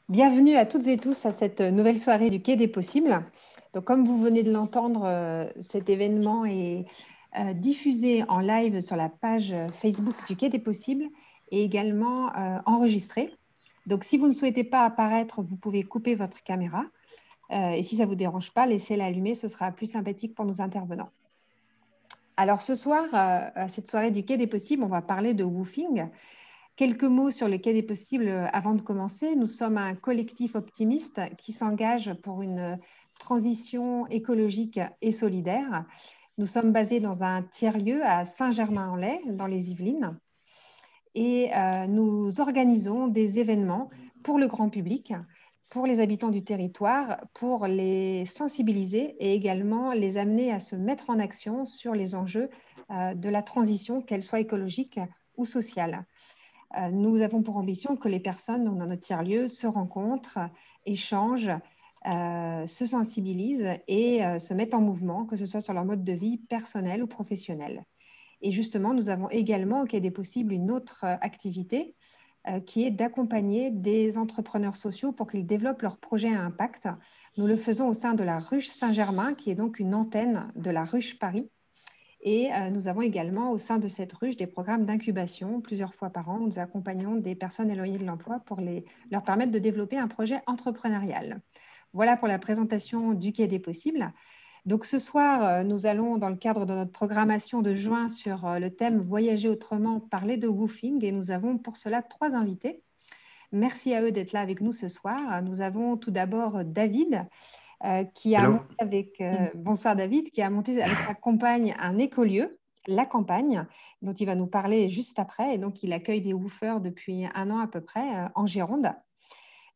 Bienvenue à toutes et tous à cette nouvelle soirée du Quai des Possibles. Donc, comme vous venez de l'entendre, cet événement est diffusé en live sur la page Facebook du Quai des Possibles et également enregistré. Donc, si vous ne souhaitez pas apparaître, vous pouvez couper votre caméra. Et si ça ne vous dérange pas, laissez-la allumée, ce sera plus sympathique pour nos intervenants. Alors, ce soir, à cette soirée du Quai des Possibles, on va parler de woofing. Quelques mots sur le Quai des Possibles avant de commencer. Nous sommes un collectif optimiste qui s'engage pour une transition écologique et solidaire. Nous sommes basés dans un tiers-lieu à Saint-Germain-en-Laye, dans les Yvelines. Et nous organisons des événements pour le grand public, pour les habitants du territoire, pour les sensibiliser et également les amener à se mettre en action sur les enjeux de la transition, qu'elle soit écologique ou sociale. Nous avons pour ambition que les personnes dans notre tiers-lieu se rencontrent, échangent, se sensibilisent et se mettent en mouvement, que ce soit sur leur mode de vie personnel ou professionnel. Et justement, nous avons également au Quai des Possibles une autre activité qui est d'accompagner des entrepreneurs sociaux pour qu'ils développent leurs projets à impact. Nous le faisons au sein de la Ruche Saint-Germain, qui est donc une antenne de la Ruche Paris. Et nous avons également au sein de cette ruche des programmes d'incubation plusieurs fois par an. Nous accompagnons des personnes éloignées de l'emploi pour leur permettre de développer un projet entrepreneurial. Voilà pour la présentation du Quai des Possibles. Donc ce soir, nous allons, dans le cadre de notre programmation de juin sur le thème Voyager autrement, parler de woofing et nous avons pour cela 3 invités. Merci à eux d'être là avec nous ce soir. Nous avons tout d'abord David, qui a monté avec, bonsoir David, qui a monté avec sa compagne un écolieu, La Campagne, dont il va nous parler juste après. Et donc, il accueille des woofers depuis 1 an à peu près en Gironde.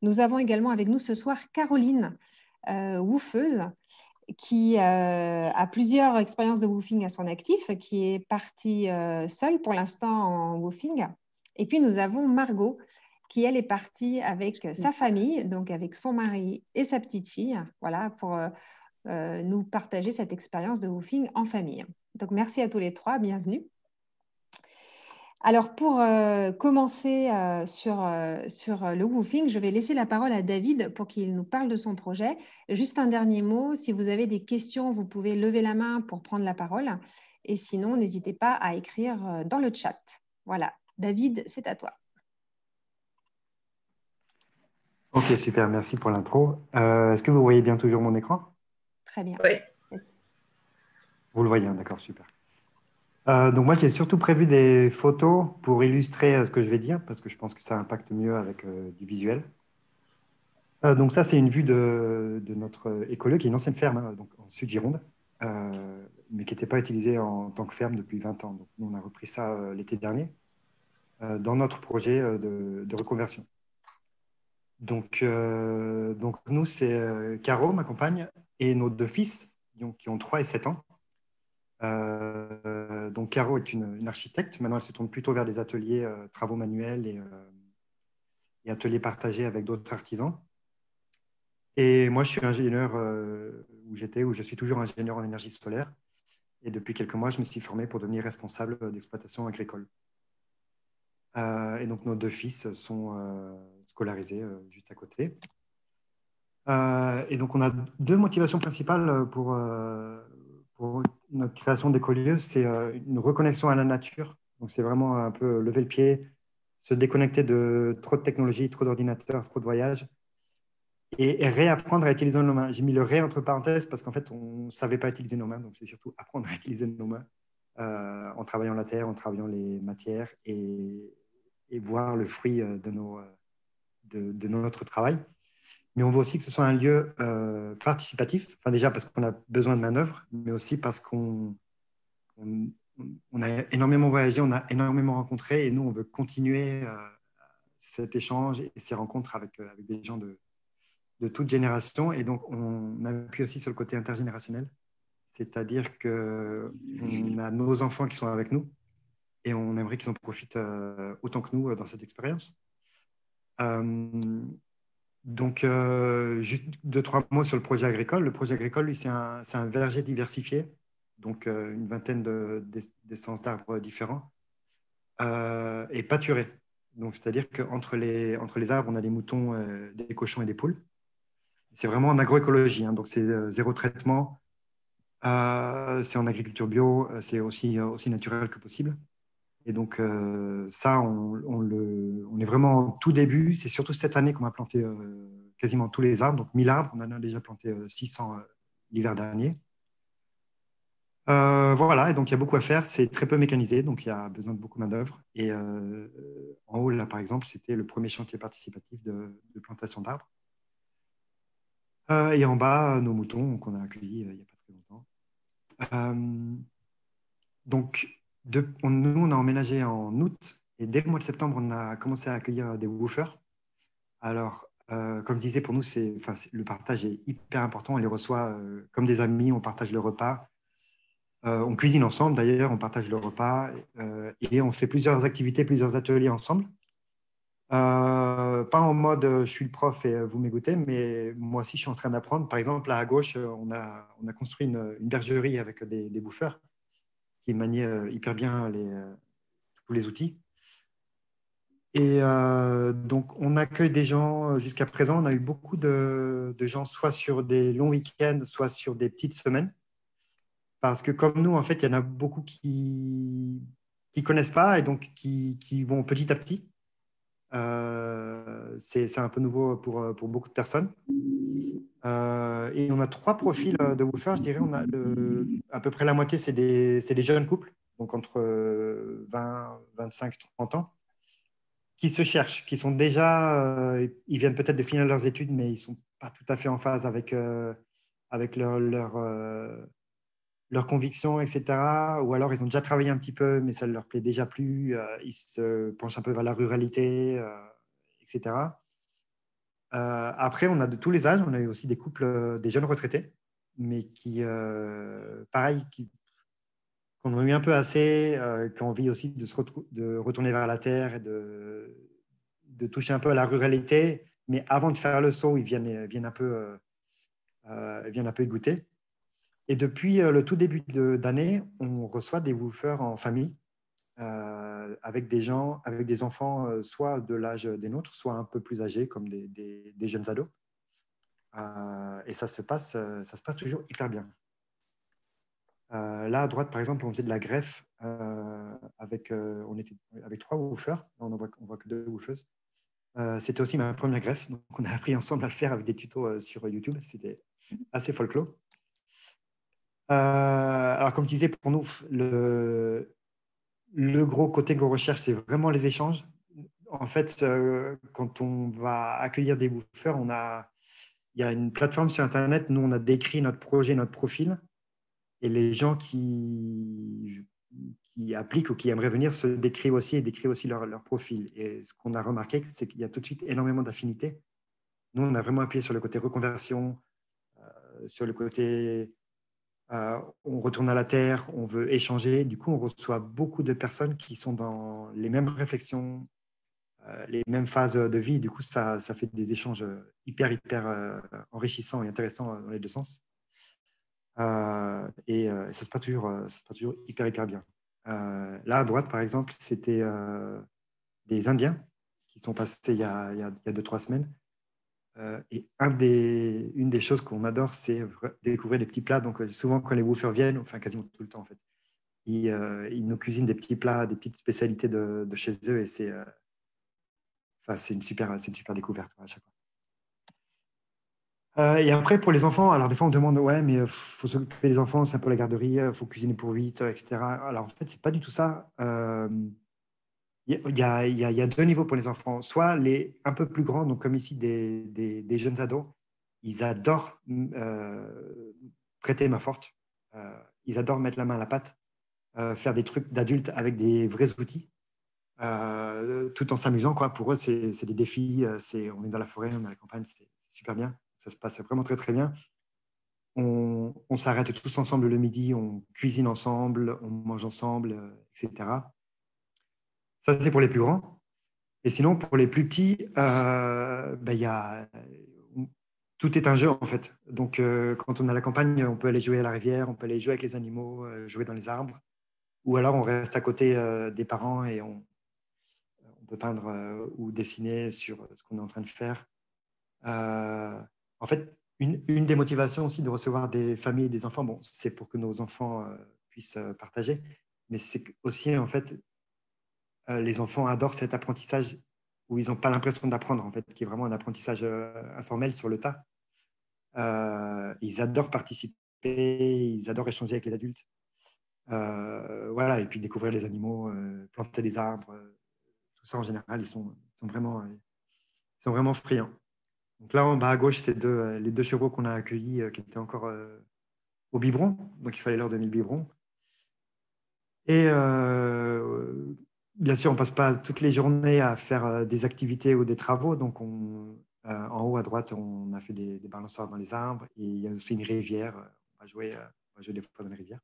Nous avons également avec nous ce soir Caroline, woofeuse, qui a plusieurs expériences de woofing à son actif, qui est partie seule pour l'instant en woofing. Et puis, nous avons Margot, qui, elle, est partie avec sa famille, donc avec son mari et sa petite fille, voilà, pour nous partager cette expérience de woofing en famille. Donc, merci à tous les 3, bienvenue. Alors, pour commencer sur le woofing, je vais laisser la parole à David pour qu'il nous parle de son projet. Juste un dernier mot, si vous avez des questions, vous pouvez lever la main pour prendre la parole. Et sinon, n'hésitez pas à écrire dans le chat. Voilà, David, c'est à toi. Ok, super, merci pour l'intro. Est-ce que vous voyez bien toujours mon écran? Très bien. Oui. Yes. Vous le voyez, hein, d'accord, super. Donc moi, j'ai surtout prévu des photos pour illustrer ce que je vais dire, parce que je pense que ça impacte mieux avec du visuel. Donc ça, c'est une vue de notre écolieu, qui est une ancienne ferme, hein, donc en Sud-Gironde, mais qui n'était pas utilisée en tant que ferme depuis 20 ans. Donc nous, on a repris ça l'été dernier dans notre projet de reconversion. Donc nous, c'est Caro, ma compagne, et nos 2 fils, qui ont 3 et 7 ans. Donc Caro est une architecte. Maintenant, elle se tourne plutôt vers des ateliers travaux manuels et ateliers partagés avec d'autres artisans. Et moi, je suis ingénieur où je suis toujours ingénieur en énergie solaire. Et depuis quelques mois, je me suis formé pour devenir responsable d'exploitation agricole. Et donc, nos 2 fils sont scolarisés juste à côté. Et donc, on a 2 motivations principales pour notre création d'écolieux. C'est une reconnexion à la nature. Donc, c'est vraiment un peu lever le pied, se déconnecter de trop de technologies, trop d'ordinateurs, trop de voyages et réapprendre à utiliser nos mains. J'ai mis le ré entre parenthèses parce qu'en fait, on ne savait pas utiliser nos mains. Donc, c'est surtout apprendre à utiliser nos mains en travaillant la terre, en travaillant les matières et voir le fruit de notre travail. Mais on veut aussi que ce soit un lieu participatif, enfin déjà parce qu'on a besoin de main-d'œuvre, mais aussi parce qu'on a énormément voyagé, on a énormément rencontré et nous, on veut continuer cet échange et ces rencontres avec des gens de toute génération. Et donc, on appuie aussi sur le côté intergénérationnel, c'est-à-dire qu'on a nos enfants qui sont avec nous et on aimerait qu'ils en profitent autant que nous dans cette expérience. Donc, juste 2-3 mots sur le projet agricole. Le projet agricole, lui, c'est un verger diversifié, donc une vingtaine d'essences d'arbres différents, et pâturés. Donc, c'est-à-dire qu'entre entre les arbres, on a des moutons, des cochons et des poules. C'est vraiment en agroécologie, hein, donc c'est zéro traitement, c'est en agriculture bio, c'est aussi naturel que possible. Et donc, ça, on est vraiment en tout début. C'est surtout cette année qu'on a planté quasiment tous les arbres. Donc, 1000 arbres, on en a déjà planté 600 l'hiver dernier. Voilà, et donc il y a beaucoup à faire. C'est très peu mécanisé, donc il y a besoin de beaucoup de main-d'œuvre. Et en haut, là, par exemple, c'était le premier chantier participatif de plantation d'arbres. Et en bas, nos moutons qu'on a accueillis il n'y a pas très longtemps. Euh, donc, nous, on a emménagé en août et dès le mois de septembre, on a commencé à accueillir des woofers. Alors, comme je disais, pour nous, le partage est hyper important. On les reçoit comme des amis, on partage le repas. On cuisine ensemble, d'ailleurs, on partage le repas et on fait plusieurs activités, plusieurs ateliers ensemble. Pas en mode je suis le prof et vous m'écoutez, mais moi aussi je suis en train d'apprendre. Par exemple, là à gauche, on a construit une bergerie avec des bouffeurs qui maniaient hyper bien tous les outils. Et donc, on accueille des gens jusqu'à présent. On a eu beaucoup de gens, soit sur des longs week-ends, soit sur des petites semaines. Parce que comme nous, en fait, il y en a beaucoup qui ne connaissent pas et donc qui vont petit à petit. C'est un peu nouveau pour beaucoup de personnes. Et on a 3 profils de woofers, je dirais. À peu près la moitié, c'est des jeunes couples, donc entre 20, 25, 30 ans, qui se cherchent, qui sont déjà, ils viennent peut-être de finir leurs études, mais ils ne sont pas tout à fait en phase avec leurs convictions, etc. Ou alors ils ont déjà travaillé un petit peu, mais ça ne leur plaît déjà plus. Ils se penchent un peu vers la ruralité, etc. Après, on a de tous les âges. On a eu aussi des couples, des jeunes retraités, mais qui, pareil, qui en ont eu un peu assez, qui ont envie aussi de retourner vers la terre et de toucher un peu à la ruralité. Mais avant de faire le saut, ils viennent un peu y goûter. Et depuis le tout début d'année, on reçoit des woofers en famille avec des gens, avec des enfants, soit de l'âge des nôtres, soit un peu plus âgés, comme des jeunes ados. Et ça se passe toujours hyper bien. Là, à droite, par exemple, on faisait de la greffe on était avec 3 woofers. On voit que 2 woofeuses. C'était aussi ma première greffe. Donc, on a appris ensemble à le faire avec des tutos sur YouTube. C'était assez folklore. Alors, comme je disais, pour nous, le gros côté qu'on recherche, c'est vraiment les échanges. En fait, quand on va accueillir des woofers, il y a une plateforme sur Internet. Nous, on a décrit notre projet, notre profil. Et les gens qui appliquent ou qui aimeraient venir se décrivent aussi et décrivent aussi leur profil. Et ce qu'on a remarqué, c'est qu'il y a tout de suite énormément d'affinités. Nous, on a vraiment appuyé sur le côté reconversion, sur le côté on retourne à la terre, on veut échanger. Du coup, on reçoit beaucoup de personnes qui sont dans les mêmes réflexions, les mêmes phases de vie. Du coup, ça fait des échanges hyper enrichissants et intéressants dans les deux sens. Et ça se passe toujours hyper bien. Là, à droite, par exemple, c'était des Indiens qui sont passés il y a 2-3 semaines. Et une des choses qu'on adore, c'est découvrir des petits plats. Donc, souvent, quand les woofers viennent, enfin quasiment tout le temps, en fait, ils nous cuisinent des petits plats, des petites spécialités de chez eux. Et c'est une super découverte à chaque fois. Et après, pour les enfants, alors des fois on me demande, ouais, mais il faut s'occuper des enfants, c'est un peu la garderie, il faut cuisiner pour 8, etc. Alors en fait, c'est pas du tout ça. Il y a 2 niveaux pour les enfants. Soit les un peu plus grands, donc comme ici des jeunes ados, ils adorent prêter main forte. Ils adorent mettre la main à la pâte, faire des trucs d'adultes avec des vrais outils, tout en s'amusant, quoi. Pour eux, c'est des défis. On est dans la forêt, on est à la campagne, c'est super bien. Ça se passe vraiment très bien. On s'arrête tous ensemble le midi, on cuisine ensemble, on mange ensemble, etc. Ça, c'est pour les plus grands. Et sinon, pour les plus petits, tout est un jeu, en fait. Donc, quand on est à la campagne, on peut aller jouer à la rivière, on peut aller jouer avec les animaux, jouer dans les arbres. ou alors on reste à côté des parents et on peut peindre ou dessiner sur ce qu'on est en train de faire. En fait, une des motivations aussi de recevoir des familles et des enfants, bon, c'est pour que nos enfants puissent partager, mais c'est aussi, en fait, les enfants adorent cet apprentissage où ils n'ont pas l'impression d'apprendre, en fait, qui est vraiment un apprentissage informel sur le tas. Ils adorent participer, ils adorent échanger avec les adultes. Voilà, et puis découvrir les animaux, planter des arbres, tout ça en général, ils sont vraiment friands. Donc là, en bas à gauche, c'est les 2 chevaux qu'on a accueillis qui étaient encore au biberon. Donc il fallait leur donner le biberon. Et bien sûr, on ne passe pas toutes les journées à faire des activités ou des travaux. Donc en haut à droite, on a fait des balançoires dans les arbres. Et il y a aussi une rivière. On va jouer des fois dans la rivière.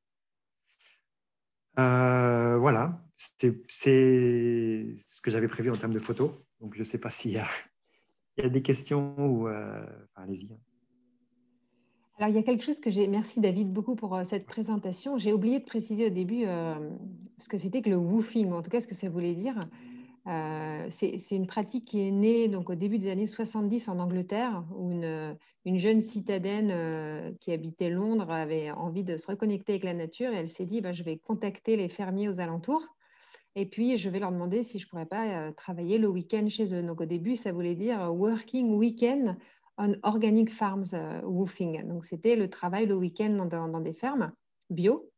Voilà, c'est ce que j'avais prévu en termes de photos. Donc je ne sais pas il y a des questions ou enfin, allez-y. Alors, il y a quelque chose que j'ai. Merci David beaucoup pour cette présentation. J'ai oublié de préciser au début ce que c'était que le woofing, en tout cas ce que ça voulait dire. C'est une pratique qui est née donc, au début des années 70 en Angleterre, où une jeune citadine qui habitait Londres avait envie de se reconnecter avec la nature et elle s'est dit bah, je vais contacter les fermiers aux alentours et puis je vais leur demander si je ne pourrais pas travailler le week-end chez eux. Donc au début, ça voulait dire Working Weekend on Organic Farms Woofing. Donc c'était le travail le week-end dans des fermes bio.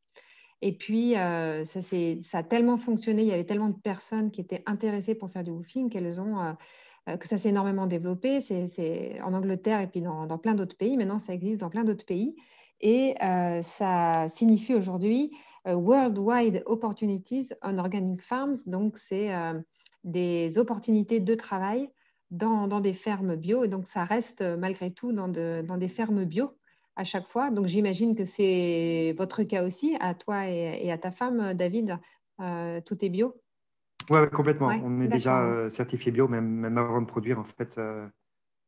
Et puis, ça a tellement fonctionné, il y avait tellement de personnes qui étaient intéressées pour faire du woofing que ça s'est énormément développé. C'est en Angleterre et puis dans plein d'autres pays. Maintenant, ça existe dans plein d'autres pays. Et ça signifie aujourd'hui Worldwide Opportunities on Organic Farms. Donc, c'est des opportunités de travail dans des fermes bio. Et donc, ça reste malgré tout dans des fermes bio à chaque fois. Donc, j'imagine que c'est votre cas aussi, à toi et à ta femme, David. Tout est bio? Ouais, complètement. Oui, On est déjà d'accord. certifié bio, même avant de produire, en fait,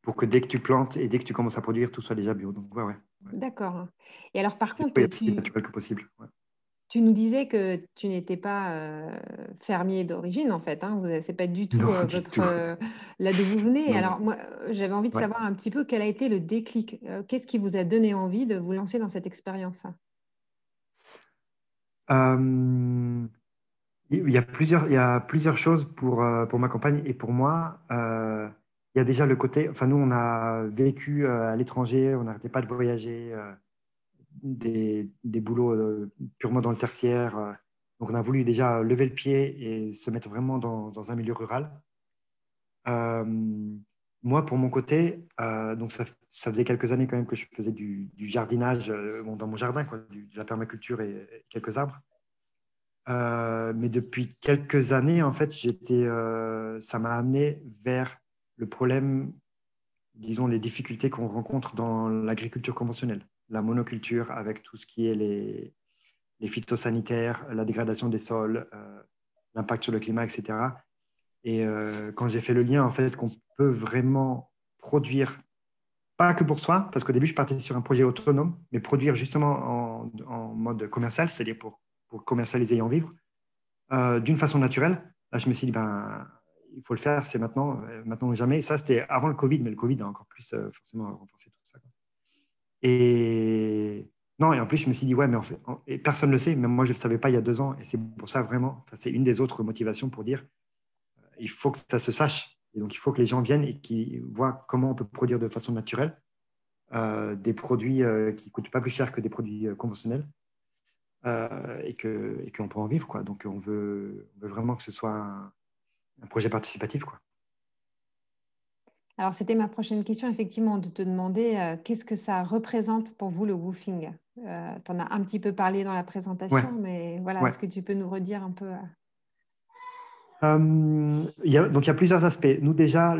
pour que dès que tu plantes et dès que tu commences à produire, tout soit déjà bio. Donc, ouais. D'accord. Et alors, par Bio contre, et aussi naturel que possible. Ouais. tu nous disais que tu n'étais pas fermier d'origine, en fait. Hein. C'est pas du tout Non, du tout. là d'où vous venez. Non. Alors, moi, j'avais envie de Ouais. savoir un petit peu quel a été le déclic. Qu'est-ce qui vous a donné envie de vous lancer dans cette expérience? Euh, il y a plusieurs choses pour ma compagne et pour moi. Il y a déjà le côté, enfin nous on a vécu à l'étranger, on n'arrêtait pas de voyager, des boulots purement dans le tertiaire. Donc on a voulu déjà lever le pied et se mettre vraiment dans un milieu rural. Euh, Moi, pour mon côté, donc ça faisait quelques années quand même que je faisais du jardinage bon, dans mon jardin, quoi, de la permaculture et quelques arbres. Mais depuis quelques années, en fait, ça m'a amené vers le problème, disons, les difficultés qu'on rencontre dans l'agriculture conventionnelle, la monoculture avec tout ce qui est les phytosanitaires, la dégradation des sols, l'impact sur le climat, etc. Et quand j'ai fait le lien, en fait, qu'on peut vraiment produire, pas que pour soi, parce qu'au début, je partais sur un projet autonome, mais produire justement en mode commercial, c'est-à-dire pour commercialiser et en vivre, d'une façon naturelle. Là, je me suis dit, ben, il faut le faire, c'est maintenant ou jamais. Ça, c'était avant le Covid, mais le Covid a encore plus forcément renforcé tout ça. Quoi. Et non, et en plus, je me suis dit, ouais, mais et personne ne le sait, même moi, je ne le savais pas il y a 2 ans. Et c'est pour ça, vraiment, c'est une des autres motivations pour dire, il faut que ça se sache. Et donc, il faut que les gens viennent et qu'ils voient comment on peut produire de façon naturelle des produits qui ne coûtent pas plus cher que des produits conventionnels et qu'on peut en vivre. Quoi. Donc, on veut vraiment que ce soit un projet participatif. Quoi. Alors, c'était ma prochaine question, effectivement, de te demander qu'est-ce que ça représente pour vous le woofing? Tu en as un petit peu parlé dans la Ouais, présentation, mais voilà, ouais. est-ce que tu peux nous redire un peu? Donc, il y a plusieurs aspects. Nous, déjà,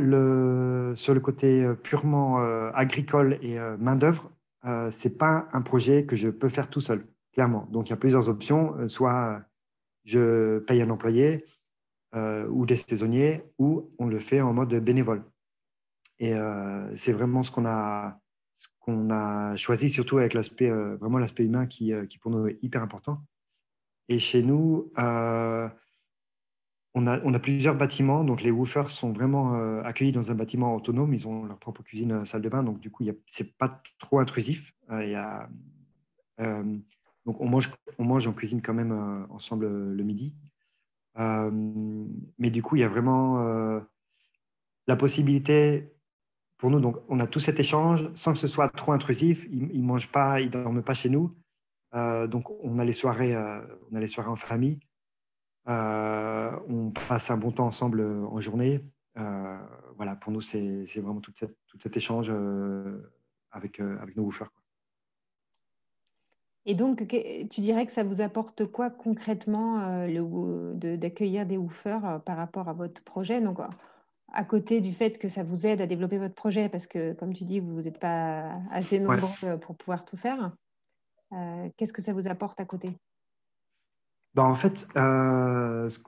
sur le côté purement agricole et main-d'œuvre, ce n'est pas un projet que je peux faire tout seul, clairement. Donc, il y a plusieurs options. Soit je paye un employé ou des saisonniers, ou on le fait en mode bénévole. Et c'est vraiment ce qu'on a choisi, surtout avec vraiment l'aspect humain qui pour nous est hyper important. Et chez nous, on a plusieurs bâtiments, donc les woofers sont vraiment accueillis dans un bâtiment autonome. Ils ont leur propre cuisine, salle de bain, donc du coup, ce n'est pas trop intrusif. Euh, donc on mange, on cuisine quand même ensemble le midi. Euh, mais du coup, il y a vraiment la possibilité pour nous. Donc, on a tout cet échange sans que ce soit trop intrusif. Ils ne mangent pas, ils ne dorment pas chez nous. Donc, on a les soirées en famille. On passe un bon temps ensemble en journée. Voilà, pour nous, c'est vraiment tout cet échange avec nos woofers, quoi. Et donc, tu dirais que ça vous apporte quoi concrètement d'accueillir des woofers par rapport à votre projet? Donc, à côté du fait que ça vous aide à développer votre projet, parce que comme tu dis, vous n'êtes pas assez Ouais. nombreux pour pouvoir tout faire, qu'est-ce que ça vous apporte à côté? Bah, en fait, ce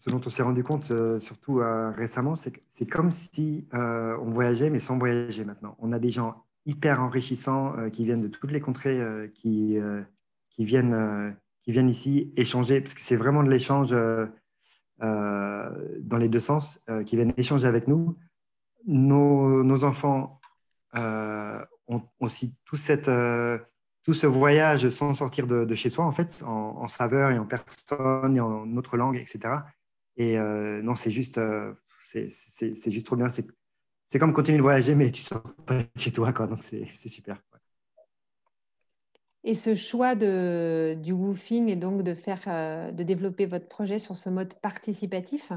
dont on s'est rendu compte, surtout récemment, c'est que c'est comme si on voyageait, mais sans voyager maintenant. On a des gens hyper enrichissants qui viennent de toutes les contrées, qui viennent, qui viennent ici échanger, parce que c'est vraiment de l'échange dans les deux sens, qui viennent échanger avec nous. Nos enfants ont aussi tout ce voyage sans sortir de chez soi, en fait, en saveur et en personne et en autre langue, etc. Et non, c'est juste trop bien. C'est comme continuer de voyager, mais tu sors pas de chez toi, quoi. Donc, c'est super. Et ce choix du woofing et donc de développer votre projet sur ce mode participatif,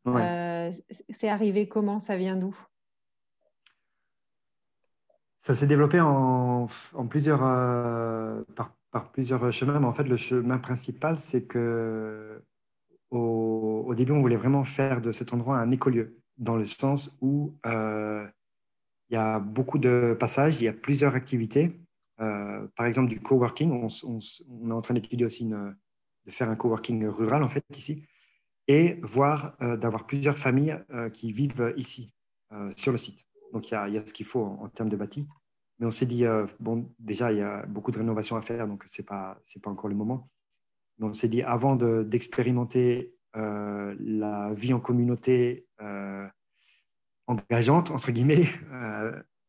Ouais. c'est arrivé comment? Ça vient d'où? Ça s'est développé en plusieurs, par plusieurs chemins, mais en fait, le chemin principal, c'est que au début, on voulait vraiment faire de cet endroit un écolieu, dans le sens où il y a beaucoup de passages, il y a plusieurs activités. Par exemple, du coworking. On est en train d'étudier aussi de faire un coworking rural, en fait, ici, et d'avoir plusieurs familles qui vivent ici, sur le site. Donc, il y a ce qu'il faut en termes de bâti. Mais on s'est dit, bon, déjà, il y a beaucoup de rénovations à faire, donc c'est pas encore le moment. Mais on s'est dit, avant d'expérimenter la vie en communauté engageante, entre guillemets,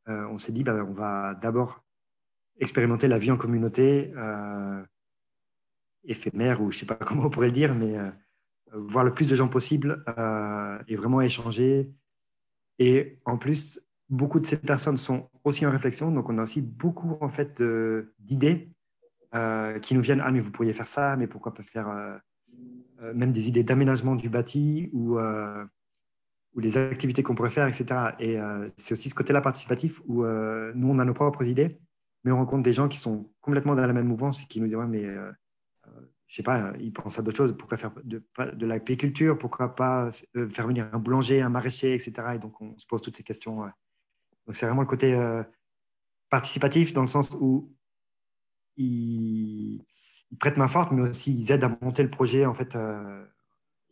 on s'est dit, ben, on va d'abord expérimenter la vie en communauté éphémère, ou je ne sais pas comment on pourrait le dire, mais voir le plus de gens possible et vraiment échanger. Et en plus, beaucoup de ces personnes sont aussi en réflexion, donc on a aussi beaucoup en fait d'idées qui nous viennent. Ah, mais vous pourriez faire ça, mais pourquoi pas faire même des idées d'aménagement du bâti ou les activités qu'on pourrait faire, etc. Et c'est aussi ce côté-là participatif où nous, on a nos propres idées, mais on rencontre des gens qui sont complètement dans la même mouvance et qui nous disent, ouais, mais je sais pas, ils pensent à d'autres choses. Pourquoi faire de l'agriculture? Pourquoi pas faire venir un boulanger, un maraîcher, etc. Et donc, on se pose toutes ces questions. Donc, c'est vraiment le côté participatif dans le sens où ils prêtent main forte, mais aussi ils aident à monter le projet. En fait,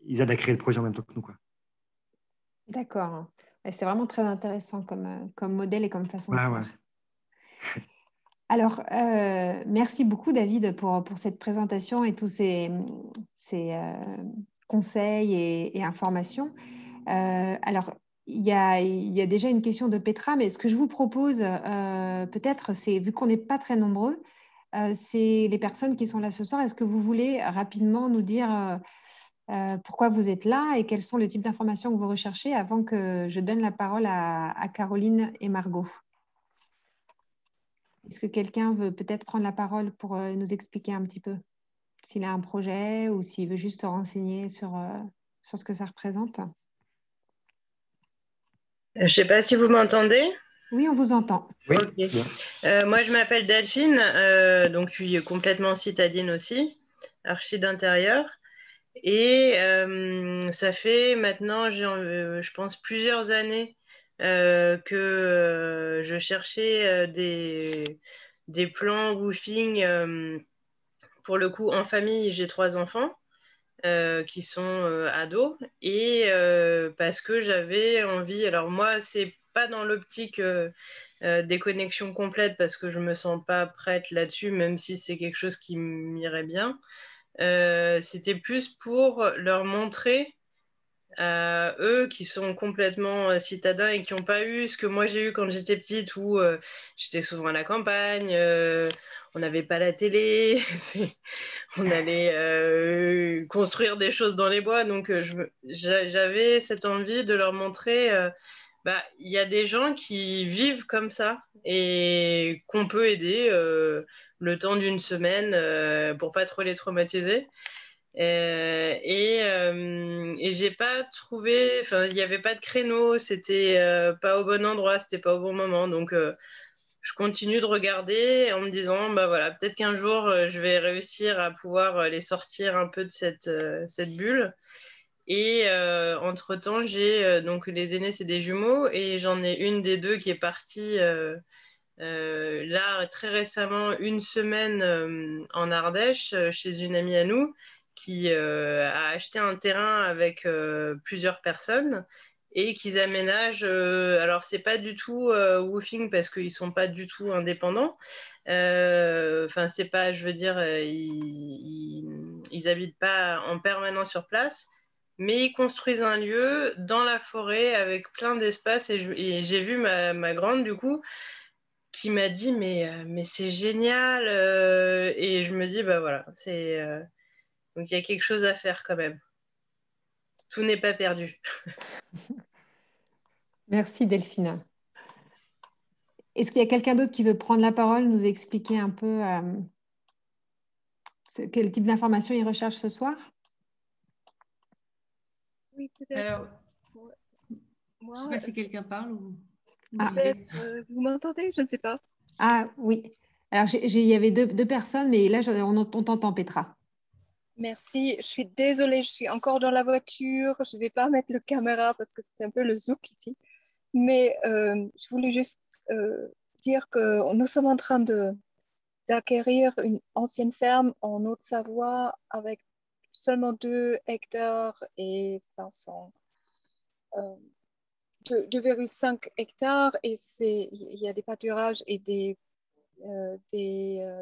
ils aident à créer le projet en même temps que nous, quoi. D'accord. Ouais, c'est vraiment très intéressant comme modèle et comme façon de Ouais, ouais. faire. Alors, merci beaucoup, David, pour cette présentation et tous ces conseils et informations. Alors, il y a déjà une question de Petra, mais ce que je vous propose, peut-être, c'est, vu qu'on n'est pas très nombreux, c'est les personnes qui sont là ce soir, est-ce que vous voulez rapidement nous dire pourquoi vous êtes là et quels sont les types d'informations que vous recherchez avant que je donne la parole à Caroline et Margot? Est-ce que quelqu'un veut peut-être prendre la parole pour nous expliquer un petit peu s'il a un projet ou s'il veut juste se renseigner sur ce que ça représente? Je ne sais pas si vous m'entendez. Oui, on vous entend. Oui, Ok. bien. Moi, je m'appelle Delphine, donc je suis complètement citadine aussi, archi d'intérieur. Et ça fait maintenant, je pense, plusieurs années que je cherchais des plans woofing. Pour le coup, en famille, j'ai 3 enfants qui sont ados. Et parce que j'avais envie, alors moi, c'est pas dans l'optique déconnexion complète parce que je me sens pas prête là-dessus, même si c'est quelque chose qui m'irait bien. C'était plus pour leur montrer à eux qui sont complètement citadins et qui n'ont pas eu ce que moi j'ai eu quand j'étais petite, où j'étais souvent à la campagne, on n'avait pas la télé, on allait construire des choses dans les bois. Donc j'avais cette envie de leur montrer, il y a des gens qui vivent comme ça et qu'on peut aider le temps d'une semaine pour pas trop les traumatiser. Et j'ai pas trouvé, enfin, il n'y avait pas de créneau, c'était pas au bon endroit, c'était pas au bon moment. Donc, je continue de regarder en me disant, bah voilà, peut-être qu'un jour, je vais réussir à pouvoir les sortir un peu de cette bulle. Et entre-temps, j'ai donc les aînés, c'est des jumeaux, et j'en ai une des deux qui est partie là très récemment, une semaine en Ardèche, chez une amie à nous, qui a acheté un terrain avec plusieurs personnes et qu'ils aménagent. Alors, c'est pas du tout woofing parce qu'ils sont pas du tout indépendants. Enfin, c'est pas, je veux dire, ils habitent pas en permanence sur place, mais ils construisent un lieu dans la forêt avec plein d'espace. Et j'ai vu ma grande, du coup, qui m'a dit mais c'est génial, et je me dis bah voilà, donc il y a quelque chose à faire quand même. Tout n'est pas perdu. Merci Delphina. Est-ce qu'il y a quelqu'un d'autre qui veut prendre la parole, nous expliquer un peu quel type d'informations il recherche ce soir? Oui, peut-être. Alors, Moi, je ne sais pas si quelqu'un parle ou... peut-être, vous m'entendez? Je ne sais pas. Ah oui. Alors, il y avait deux personnes, mais là, on t'entend, Petra. Merci. Je suis désolée, je suis encore dans la voiture. Je ne vais pas mettre le caméra parce que c'est un peu le zouk ici. Mais je voulais juste dire que nous sommes en train d'acquérir une ancienne ferme en Haute-Savoie avec seulement 2 hectares et 500, 2,5 hectares. Et il y a des pâturages et des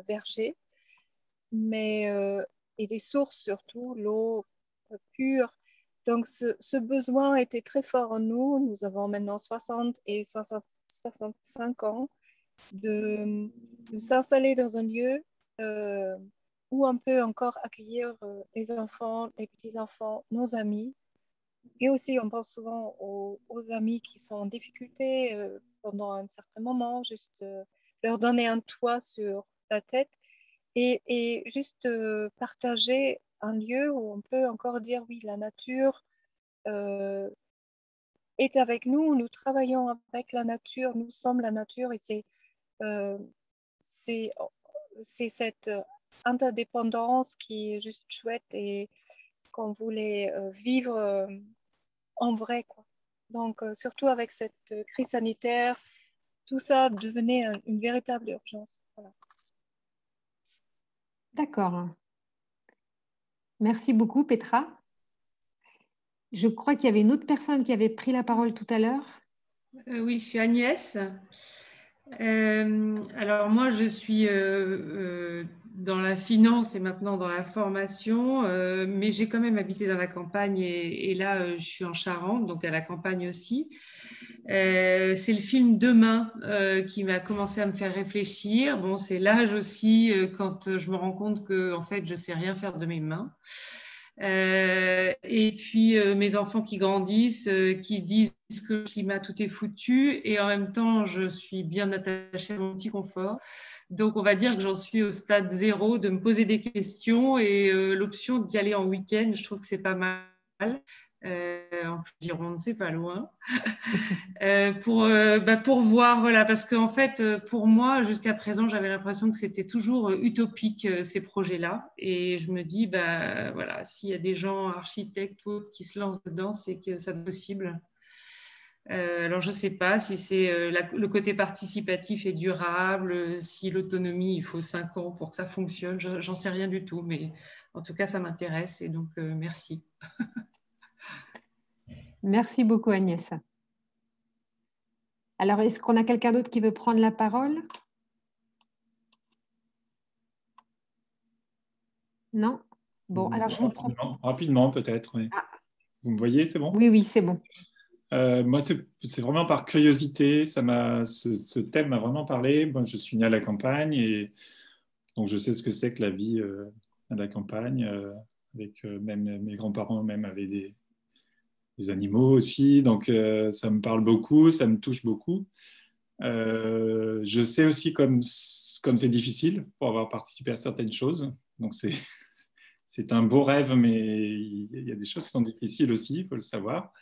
vergers, mais, et des sources surtout, l'eau pure. Donc ce besoin était très fort en nous. Nous avons maintenant 60 et 65 ans de s'installer dans un lieu où on peut encore accueillir les enfants, les petits-enfants, nos amis. Et aussi, on pense souvent aux amis qui sont en difficulté pendant un certain moment, juste leur donner un toit sur la tête et juste partager un lieu où on peut encore dire oui, la nature euh, est avec nous, nous travaillons avec la nature, nous sommes la nature et euh, c'est, c'est cette interdépendance qui est juste chouette et qu'on voulait vivre en vrai, quoi. Donc, surtout avec cette crise sanitaire, tout ça devenait une véritable urgence. Voilà. D'accord. Merci beaucoup, Petra. Je crois qu'il y avait une autre personne qui avait pris la parole tout à l'heure. Oui, je suis Agnès. Alors moi, je suis dans la finance et maintenant dans la formation, mais j'ai quand même habité dans la campagne et là, je suis en Charente, donc à la campagne aussi. C'est le film Demain qui m'a commencé à me faire réfléchir. Bon, c'est l'âge aussi quand je me rends compte que en fait, je sais rien faire de mes mains. Et puis mes enfants qui grandissent, qui disent que le climat tout est foutu et en même temps je suis bien attachée à mon petit confort. Donc on va dire que j'en suis au stade 0 de me poser des questions et l'option d'y aller en week-end, je trouve que c'est pas mal. En plus Gironde, c'est pas loin. Pour voir, voilà, parce qu'en fait, pour moi, jusqu'à présent, j'avais l'impression que c'était toujours utopique ces projets-là. Et je me dis, voilà, s'il y a des gens architectes ou autres qui se lancent dedans, c'est que c'est possible. Alors, je ne sais pas si c'est le côté participatif et durable, si l'autonomie, il faut 5 ans pour que ça fonctionne. J'en sais rien du tout, mais en tout cas, ça m'intéresse et donc merci. Merci beaucoup, Agnès. Alors, est-ce qu'on a quelqu'un d'autre qui veut prendre la parole? Non? Bon, alors je vous propose... Rapidement peut-être. Oui. Ah. Vous me voyez, c'est bon? Oui, oui, c'est bon. Moi, c'est vraiment par curiosité. Ce thème m'a vraiment parlé. Moi, je suis né à la campagne et donc je sais ce que c'est que la vie à la campagne. Avec même mes grands-parents même avaient des animaux aussi. Donc ça me parle beaucoup, ça me touche beaucoup. Je sais aussi comme c'est difficile pour avoir participé à certaines choses. Donc c'est un beau rêve, mais il y a des choses qui sont difficiles aussi, il faut le savoir.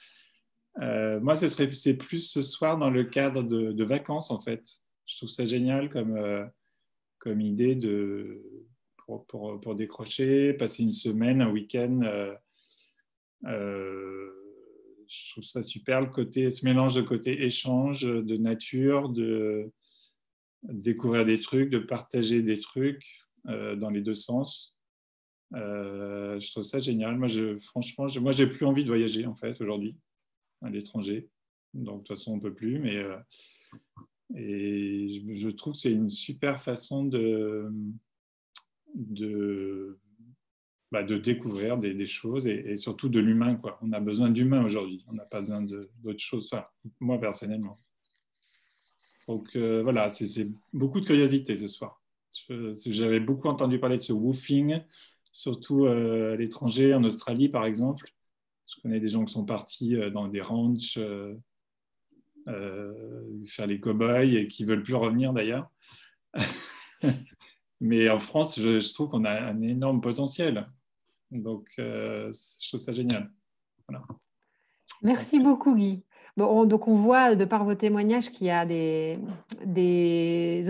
Moi, c'est plus ce soir dans le cadre de vacances, en fait. Je trouve ça génial comme idée pour décrocher, passer une semaine, un week-end. Je trouve ça super, ce mélange de côté échange, de nature, de découvrir des trucs, de partager des trucs dans les deux sens. Je trouve ça génial. Franchement, moi, j'ai plus envie de voyager, en fait, aujourd'hui, à l'étranger. Donc, de toute façon, on ne peut plus. Et je trouve que c'est une super façon de découvrir des choses et surtout de l'humain, quoi. On a besoin d'humain aujourd'hui. On n'a pas besoin d'autre chose. Enfin, moi, personnellement. Donc, voilà, c'est beaucoup de curiosité ce soir. J'avais beaucoup entendu parler de ce woofing, surtout à l'étranger, en Australie, par exemple. Je connais des gens qui sont partis dans des ranchs faire les cow-boys et qui ne veulent plus revenir d'ailleurs. Mais en France, je trouve qu'on a un énorme potentiel. Donc, je trouve ça génial. Voilà. Merci beaucoup, Guy. Bon, donc, on voit de par vos témoignages qu'il y a des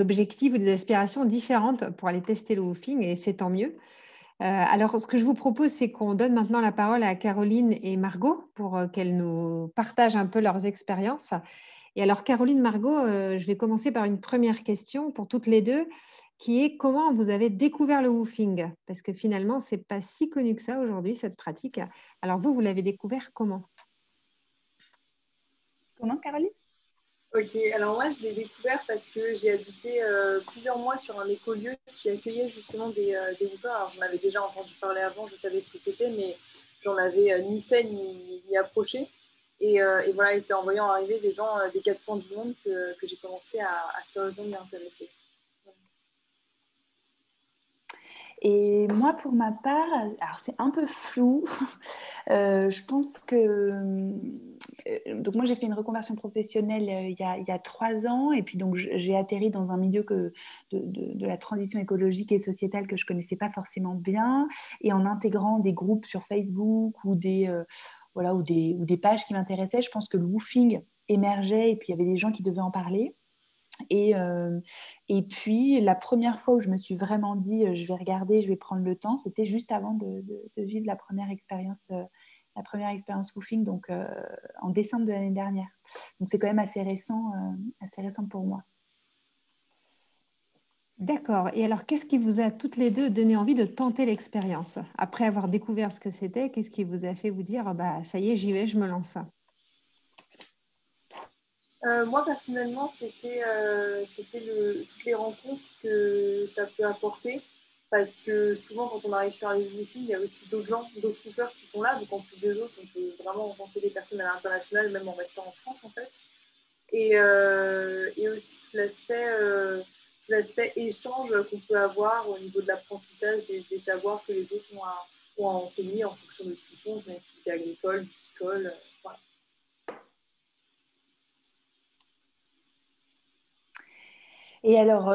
objectifs ou des aspirations différentes pour aller tester le woofing et c'est tant mieux. Alors, ce que je vous propose, c'est qu'on donne maintenant la parole à Caroline et Margot pour qu'elles nous partagent un peu leurs expériences. Et alors, Caroline, Margot, je vais commencer par une première question pour toutes les deux, qui est comment vous avez découvert le woofing? Parce que finalement, ce n'est pas si connu que ça aujourd'hui, cette pratique. Alors, vous l'avez découvert comment? Comment, Caroline? Ok, alors moi je l'ai découvert parce que j'ai habité plusieurs mois sur un écolieu qui accueillait justement des woofers. Alors j'en avais déjà entendu parler avant, je savais ce que c'était, mais j'en avais ni fait ni approché. Et voilà, et c'est en voyant arriver des gens des quatre coins du monde que j'ai commencé à sérieusement m'y intéresser. Et moi, pour ma part, alors c'est un peu flou. Je pense que... donc moi, j'ai fait une reconversion professionnelle il y a 3 ans. Et puis, donc, j'ai atterri dans un milieu de la transition écologique et sociétale que je ne connaissais pas forcément bien. Et en intégrant des groupes sur Facebook ou voilà, ou des pages qui m'intéressaient, je pense que le woofing émergeait et puis il y avait des gens qui devaient en parler. Et puis, la première fois où je me suis vraiment dit je vais regarder, je vais prendre le temps, c'était juste avant de vivre la première expérience woofing, donc en décembre de l'année dernière. Donc, c'est quand même assez récent pour moi. D'accord. Et alors, qu'est-ce qui vous a toutes les deux donné envie de tenter l'expérience? Après avoir découvert ce que c'était, qu'est-ce qui vous a fait vous dire bah, ça y est, j'y vais, je me lance? Moi, personnellement, c'était toutes les rencontres que ça peut apporter. Parce que souvent, quand on arrive sur un woofing, il y a aussi d'autres gens, d'autres woofers qui sont là. Donc, en plus des autres, on peut vraiment rencontrer des personnes à l'international, même en restant en France, en fait. Et aussi tout l'aspect échange qu'on peut avoir au niveau de l'apprentissage des savoirs que les autres ont à enseigner en fonction de ce qu'ils font, une activité agricole, viticole, voilà. Et alors,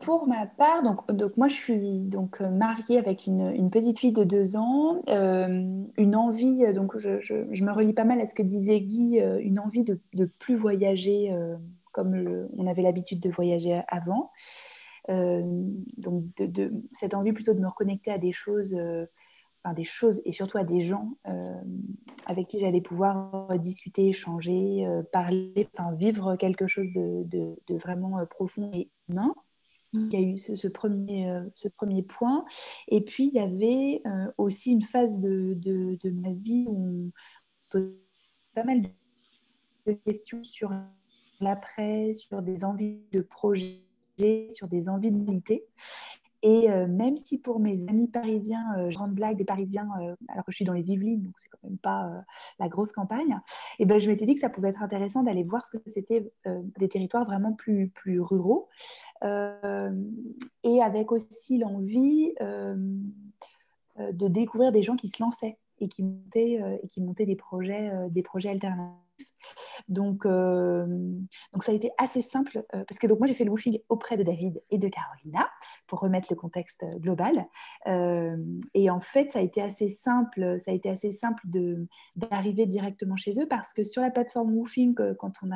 pour ma part, donc moi, je suis mariée avec une petite fille de 2 ans. Une envie, donc je me relie pas mal à ce que disait Guy, une envie de plus voyager comme on avait l'habitude de voyager avant. Donc, cette envie plutôt de me reconnecter à des choses et surtout à des gens avec qui j'allais pouvoir discuter, échanger, parler, vivre quelque chose de vraiment profond et humain. Il y a eu ce premier point. Et puis, il y avait aussi une phase de ma vie où on posait pas mal de questions sur l'après, sur des envies de projet, sur des envies d'unité. Et même si pour mes amis parisiens, je rends blague des Parisiens, alors que je suis dans les Yvelines, donc c'est quand même pas la grosse campagne, et ben, je m'étais dit que ça pouvait être intéressant d'aller voir ce que c'était des territoires vraiment plus ruraux, et avec aussi l'envie de découvrir des gens qui se lançaient et qui montaient des projets alternatifs. Donc ça a été assez simple parce que donc moi j'ai fait le woofing auprès de David et de Carolina pour remettre le contexte global, et en fait ça a été assez simple d'arriver directement chez eux parce que sur la plateforme woofing, quand on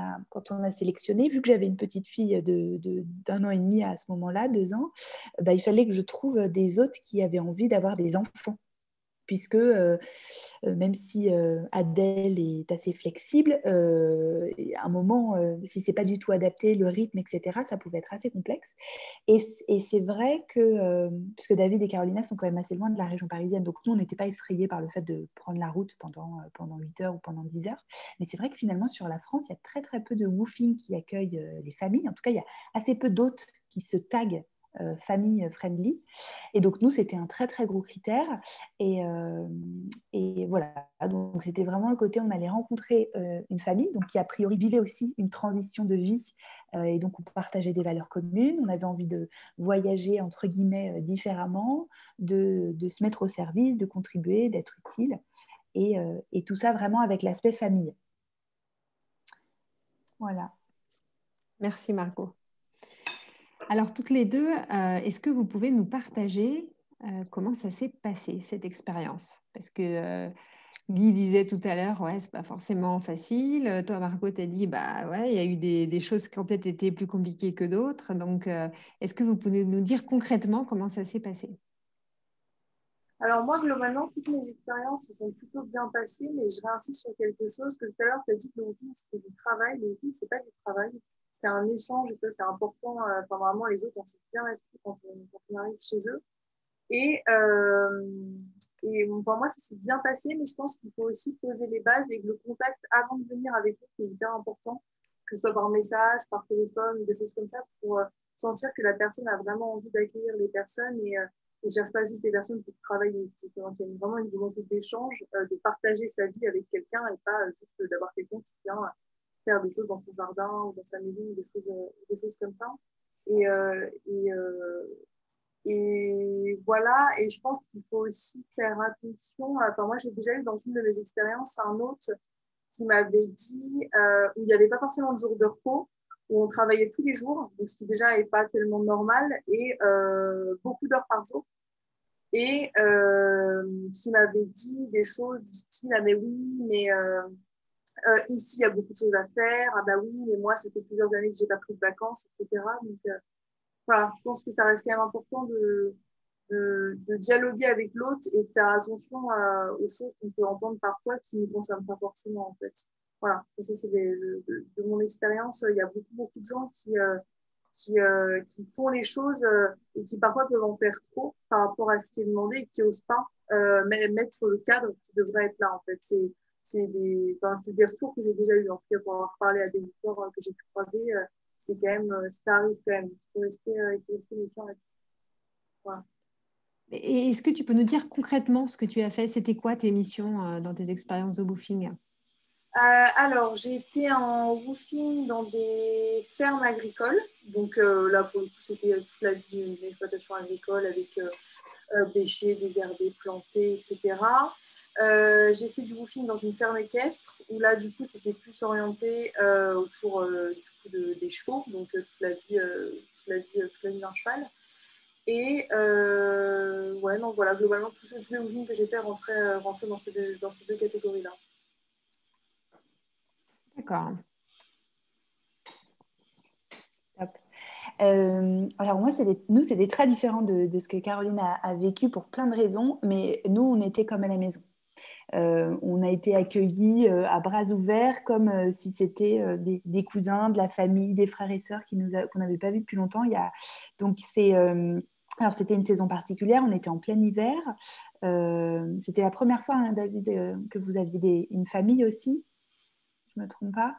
a sélectionné, vu que j'avais une petite fille d'un an et demi à ce moment-là, 2 ans, bah, il fallait que je trouve des hôtes qui avaient envie d'avoir des enfants, puisque même si Adèle est assez flexible, à un moment, si c'est pas du tout adapté, le rythme, etc., ça pouvait être assez complexe. Et c'est vrai que, puisque David et Carolina sont quand même assez loin de la région parisienne, donc nous, on n'était pas effrayés par le fait de prendre la route pendant 8 heures ou pendant 10 heures. Mais c'est vrai que finalement, sur la France, il y a très, très peu de woofing qui accueillent les familles. En tout cas, il y a assez peu d'hôtes qui se taguent famille friendly. Et donc, nous, c'était un très, très gros critère. Et voilà, donc c'était vraiment le côté, on allait rencontrer une famille donc, qui, a priori, vivait aussi une transition de vie. Et donc, on partageait des valeurs communes. On avait envie de voyager, entre guillemets, différemment, de se mettre au service, de contribuer, d'être utile. Et tout ça vraiment avec l'aspect famille. Voilà. Merci Margot. Alors, toutes les deux, est-ce que vous pouvez nous partager comment ça s'est passé, cette expérience? Parce que Guy disait tout à l'heure, ouais, c'est pas forcément facile. Toi, Margot, t'as dit, bah ouais, il y a eu des choses qui ont peut-être été plus compliquées que d'autres. Donc, est-ce que vous pouvez nous dire concrètement comment ça s'est passé? Alors moi, globalement, toutes mes expériences se sont plutôt bien passées, mais je réinsiste sur quelque chose que tout à l'heure, tu as dit que le woofing, c'était du travail. Le woofing, c'est pas du travail. C'est un échange, et ça, c'est important. Enfin, vraiment, les autres, on sait bien là-dessus quand on arrive chez eux. Et pour moi, ça s'est bien passé, mais je pense qu'il faut aussi poser les bases et que le contact avant de venir avec eux, c'est hyper important, que ce soit par message, par téléphone, des choses comme ça, pour sentir que la personne a vraiment envie d'accueillir les personnes et ne cherche pas juste des personnes pour travailler. Il y a vraiment une volonté d'échange, de partager sa vie avec quelqu'un et pas juste d'avoir quelqu'un qui vient faire des choses dans son jardin ou dans sa maison, des choses comme ça. Et voilà, et je pense qu'il faut aussi faire attention. Enfin, moi, j'ai déjà eu dans une de mes expériences un hôte qui m'avait dit où il n'y avait pas forcément de jour de repos, où on travaillait tous les jours, donc ce qui déjà n'est pas tellement normal, et beaucoup d'heures par jour. Et qui m'avait dit des choses du style, ah mais oui, mais ici, il y a beaucoup de choses à faire, ah bah oui, mais moi, ça fait plusieurs années que j'ai pas pris de vacances, etc. Donc, voilà, je pense que ça reste quand même important de dialoguer avec l'autre et de faire attention aux choses qu'on peut entendre parfois qui ne nous concernent pas forcément, en fait. Voilà, et ça, c'est de mon expérience. Il y a beaucoup de gens qui font les choses et qui parfois peuvent en faire trop par rapport à ce qui est demandé et qui n'osent pas mettre le cadre qui devrait être là, en fait. C'est des retours que j'ai déjà eu, en tout cas, pour avoir parlé à des auditeurs que j'ai pu croiser. C'est quand même, ça arrive quand même. Il faut rester méfiant là-dessus. Voilà. Et est-ce que tu peux nous dire concrètement ce que tu as fait? C'était quoi tes missions dans tes expériences de woofing? Alors, j'ai été en woofing dans des fermes agricoles. Donc là, pour le coup, c'était toute la vie d'une exploitation agricole avec bêcher, désherber, planter, etc. J'ai fait du woofing dans une ferme équestre où là, du coup, c'était plus orienté autour du coup des chevaux, donc toute la vie d'un cheval. Et ouais, non, voilà, globalement, tous les woofings que j'ai fait rentraient dans ces deux catégories-là. D'accord. Top. Alors moi, c'était très différent de ce que Caroline a vécu pour plein de raisons, mais nous, on était comme à la maison. On a été accueillis à bras ouverts, comme si c'était des cousins, de la famille, des frères et sœurs qu'on n'avait pas vus depuis longtemps. Donc alors c'était une saison particulière, on était en plein hiver. C'était la première fois, hein, David, que vous aviez une famille aussi, je ne me trompe pas.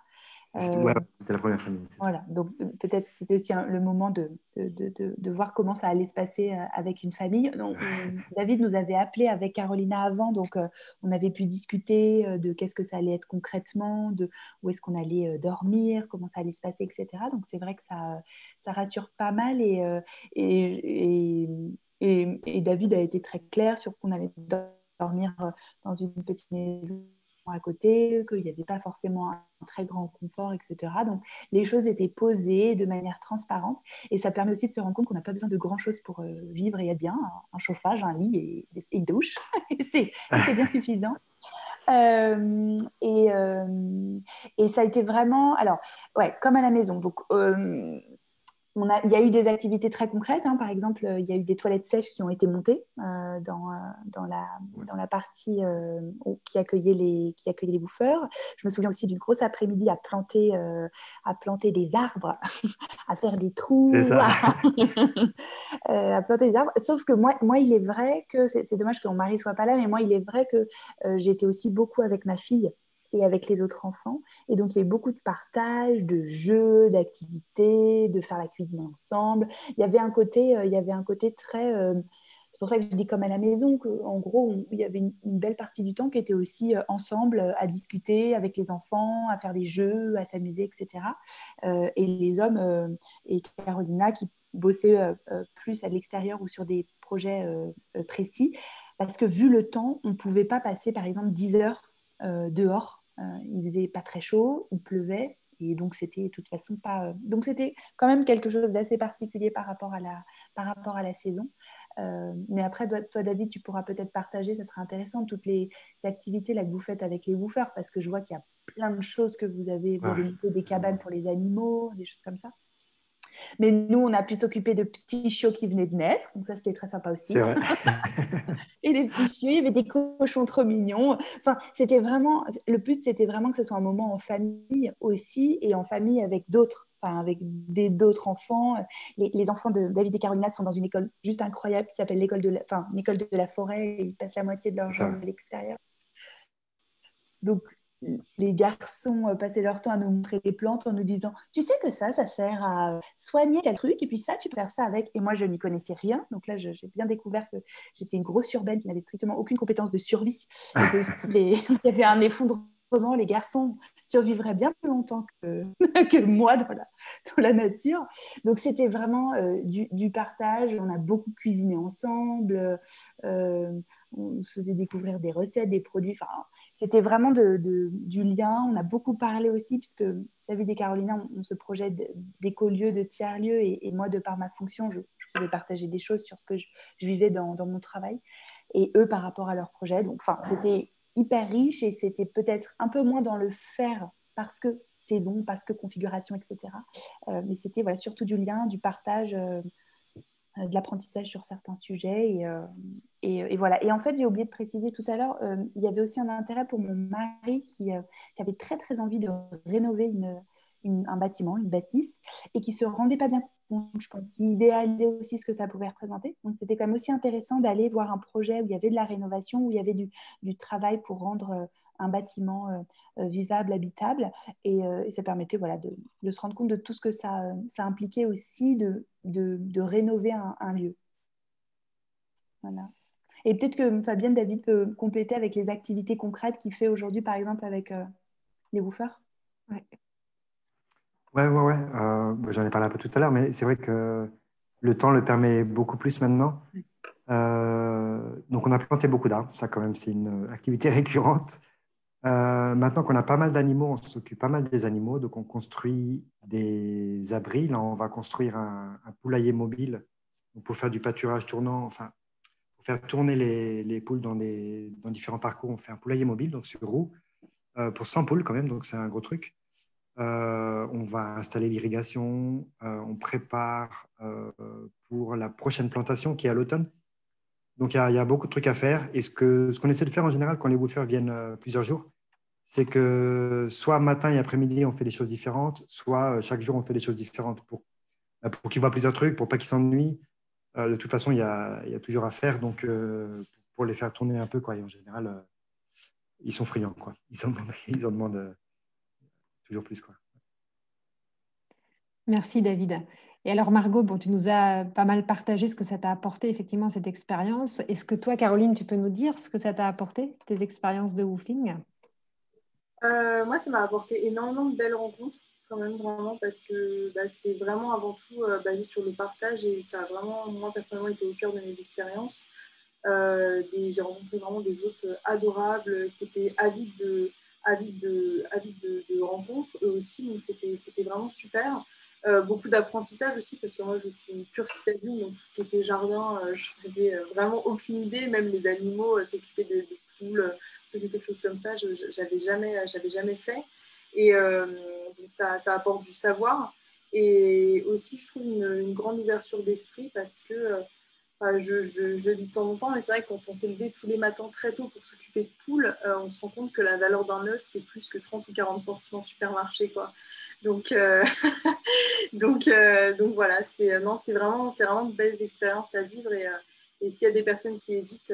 Ouais, c'était la première famille. Voilà, donc peut-être c'était aussi le moment de voir comment ça allait se passer avec une famille. Donc, David nous avait appelé avec Carolina avant, donc on avait pu discuter de qu'est-ce que ça allait être concrètement, de où est-ce qu'on allait dormir, comment ça allait se passer, etc. Donc c'est vrai que ça rassure pas mal et David a été très clair sur qu'on allait dormir dans une petite maison à côté, qu'il n'y avait pas forcément un très grand confort, etc. Donc, les choses étaient posées de manière transparente et ça permet aussi de se rendre compte qu'on n'a pas besoin de grand-chose pour vivre et être bien. Un chauffage, un lit et une douche, et c'est bien suffisant. Et ça a été vraiment... Alors, ouais, comme à la maison. Donc, il y a eu des activités très concrètes. Par exemple, il y a eu des toilettes sèches qui ont été montées dans la partie qui accueillait les bouffeurs. Je me souviens aussi d'une grosse après-midi à planter des arbres, à faire des trous, à planter des arbres. Sauf que moi, il est vrai que, c'est dommage que mon mari ne soit pas là, mais moi, il est vrai que j'étais aussi beaucoup avec ma fille et avec les autres enfants. Et donc, il y a eu beaucoup de partage, de jeux, d'activités, de faire la cuisine ensemble. Il y avait un côté très... c'est pour ça que je dis comme à la maison, qu'en gros, il y avait une belle partie du temps qui était aussi ensemble, à discuter avec les enfants, à faire des jeux, à s'amuser, etc. Et les hommes et Carolina qui bossaient plus à l'extérieur ou sur des projets précis, parce que vu le temps, on ne pouvait pas passer, par exemple, 10 heures dehors. Il faisait pas très chaud, il pleuvait, et donc c'était de toute façon pas. Donc c'était quand même quelque chose d'assez particulier par rapport à la saison. Mais après, toi, David, tu pourras peut-être partager, ça sera intéressant, toutes les activités là, que vous faites avec les woofers, parce que je vois qu'il y a plein de choses que vous avez monté des cabanes pour les animaux, des choses comme ça. Mais nous, on a pu s'occuper de petits chiots qui venaient de naître, donc ça, c'était très sympa aussi. C'est vrai. Et des petits chiots, il y avait des cochons trop mignons. Enfin, c'était vraiment, le but, c'était vraiment que ce soit un moment en famille aussi, et en famille avec d'autres, enfin, avec d'autres enfants. Les enfants de David et Carolina sont dans une école juste incroyable qui s'appelle l'école une école de la forêt, et ils passent la moitié de leur journée à l'extérieur. Donc, les garçons passaient leur temps à nous montrer des plantes en nous disant « Tu sais que ça sert à soigner tel truc, et puis ça, tu peux faire ça avec. » Et moi, je n'y connaissais rien. Donc là, j'ai bien découvert que j'étais une grosse urbaine qui n'avait strictement aucune compétence de survie. Et que il y avait un effondrement, les garçons survivraient bien plus longtemps que moi dans la nature. Donc, c'était vraiment du partage. On a beaucoup cuisiné ensemble. On se faisait découvrir des recettes, des produits. Enfin, c'était vraiment du lien. On a beaucoup parlé aussi, puisque David et Carolina, on se projette d'écolieux, de tiers-lieux, et moi, de par ma fonction, je pouvais partager des choses sur ce que je vivais dans mon travail, et eux par rapport à leur projet. Donc, enfin, c'était hyper riche, et c'était peut-être un peu moins dans le faire, parce que saison, parce que configuration, etc. Mais c'était surtout du lien, du partage, de l'apprentissage sur certains sujets. Et voilà. Et en fait, j'ai oublié de préciser tout à l'heure, il y avait aussi un intérêt pour mon mari qui avait très, très envie de rénover un bâtiment, une bâtisse, et qui ne se rendait pas bien compte, je pense, qui idéalisait aussi ce que ça pouvait représenter. Donc, c'était quand même aussi intéressant d'aller voir un projet où il y avait de la rénovation, où il y avait du travail pour rendre un bâtiment vivable, habitable. Et ça permettait de se rendre compte de tout ce que ça impliquait aussi de rénover un lieu. Voilà. Et peut-être que Fabienne, David peut compléter avec les activités concrètes qu'il fait aujourd'hui, par exemple, avec les woofers. Ouais. J'en ai parlé un peu tout à l'heure, mais c'est vrai que le temps le permet beaucoup plus maintenant. Donc, on a planté beaucoup d'arbres. Ça, quand même, c'est une activité récurrente. Maintenant qu'on a pas mal d'animaux, on s'occupe pas mal des animaux. Donc, on construit des abris. Là, on va construire un poulailler mobile pour faire du pâturage tournant. Enfin, pour faire tourner les poules dans différents parcours, on fait un poulailler mobile, donc sur roue, pour 100 poules quand même. Donc, c'est un gros truc. On va installer l'irrigation, on prépare pour la prochaine plantation qui est à l'automne. Donc, il y a beaucoup de trucs à faire. Et ce qu'on essaie de faire en général quand les woofers viennent plusieurs jours, c'est que soit matin et après-midi, on fait des choses différentes, soit chaque jour, on fait des choses différentes pour qu'ils voient plusieurs trucs, pour pas qu'ils s'ennuient. De toute façon, il y a toujours à faire. Donc, pour les faire tourner un peu, quoi. Et en général, ils sont friands, quoi. Ils en demandent toujours plus, quoi. Merci David. Et alors Margot, bon, tu nous as pas mal partagé ce que ça t'a apporté effectivement cette expérience. Est-ce que toi, Caroline, tu peux nous dire ce que ça t'a apporté, tes expériences de woofing? Moi, ça m'a apporté énormément de belles rencontres, quand même, vraiment, parce que c'est vraiment avant tout basé sur le partage et ça a vraiment, moi, personnellement, été au cœur de mes expériences. J'ai rencontré vraiment des hôtes adorables qui étaient avides de rencontres, eux aussi, donc c'était vraiment super. Beaucoup d'apprentissage aussi, parce que moi, je suis une pure citadine, donc tout ce qui était jardin, je n'avais vraiment aucune idée, même les animaux, s'occuper de poules, s'occuper de choses comme ça, je j'avais jamais fait. Et donc ça apporte du savoir. Et aussi, je trouve une grande ouverture d'esprit parce que je le dis de temps en temps, mais c'est vrai que quand on s'est levé tous les matins très tôt pour s'occuper de poules, on se rend compte que la valeur d'un œuf, c'est plus que 30 ou 40 centimes en supermarché, quoi. Donc, donc voilà, non, c'est vraiment de belles expériences à vivre. Et s'il y a des personnes qui hésitent,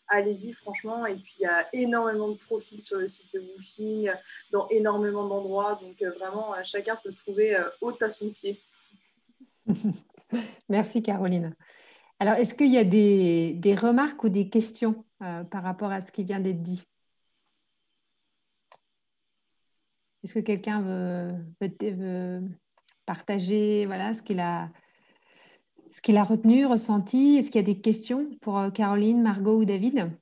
allez-y, franchement. Et puis, il y a énormément de profils sur le site de Woofing, dans énormément d'endroits. Donc, vraiment, chacun peut trouver hôte à son pied. Merci Caroline. Alors, est-ce qu'il y a des remarques ou des questions par rapport à ce qui vient d'être dit? Est-ce que quelqu'un veut partager voilà, ce qu'il a retenu, ressenti? Est-ce qu'il y a des questions pour Caroline, Margot ou David?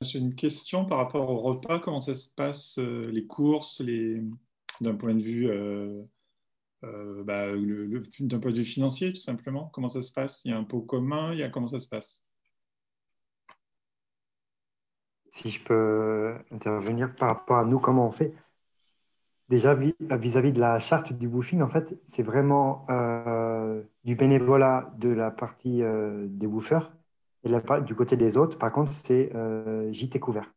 J'ai une question par rapport au repas. Comment ça se passe, les courses, d'un point de vue, d'un point de vue financier, tout simplement? Comment ça se passe? Il y a un pot commun? Comment ça se passe? Si je peux intervenir par rapport à nous, comment on fait? Déjà, vis-à-vis de la charte du woofing, en fait, c'est vraiment du bénévolat de la partie des woofers et du côté des autres. Par contre, c'est gîte et couvert.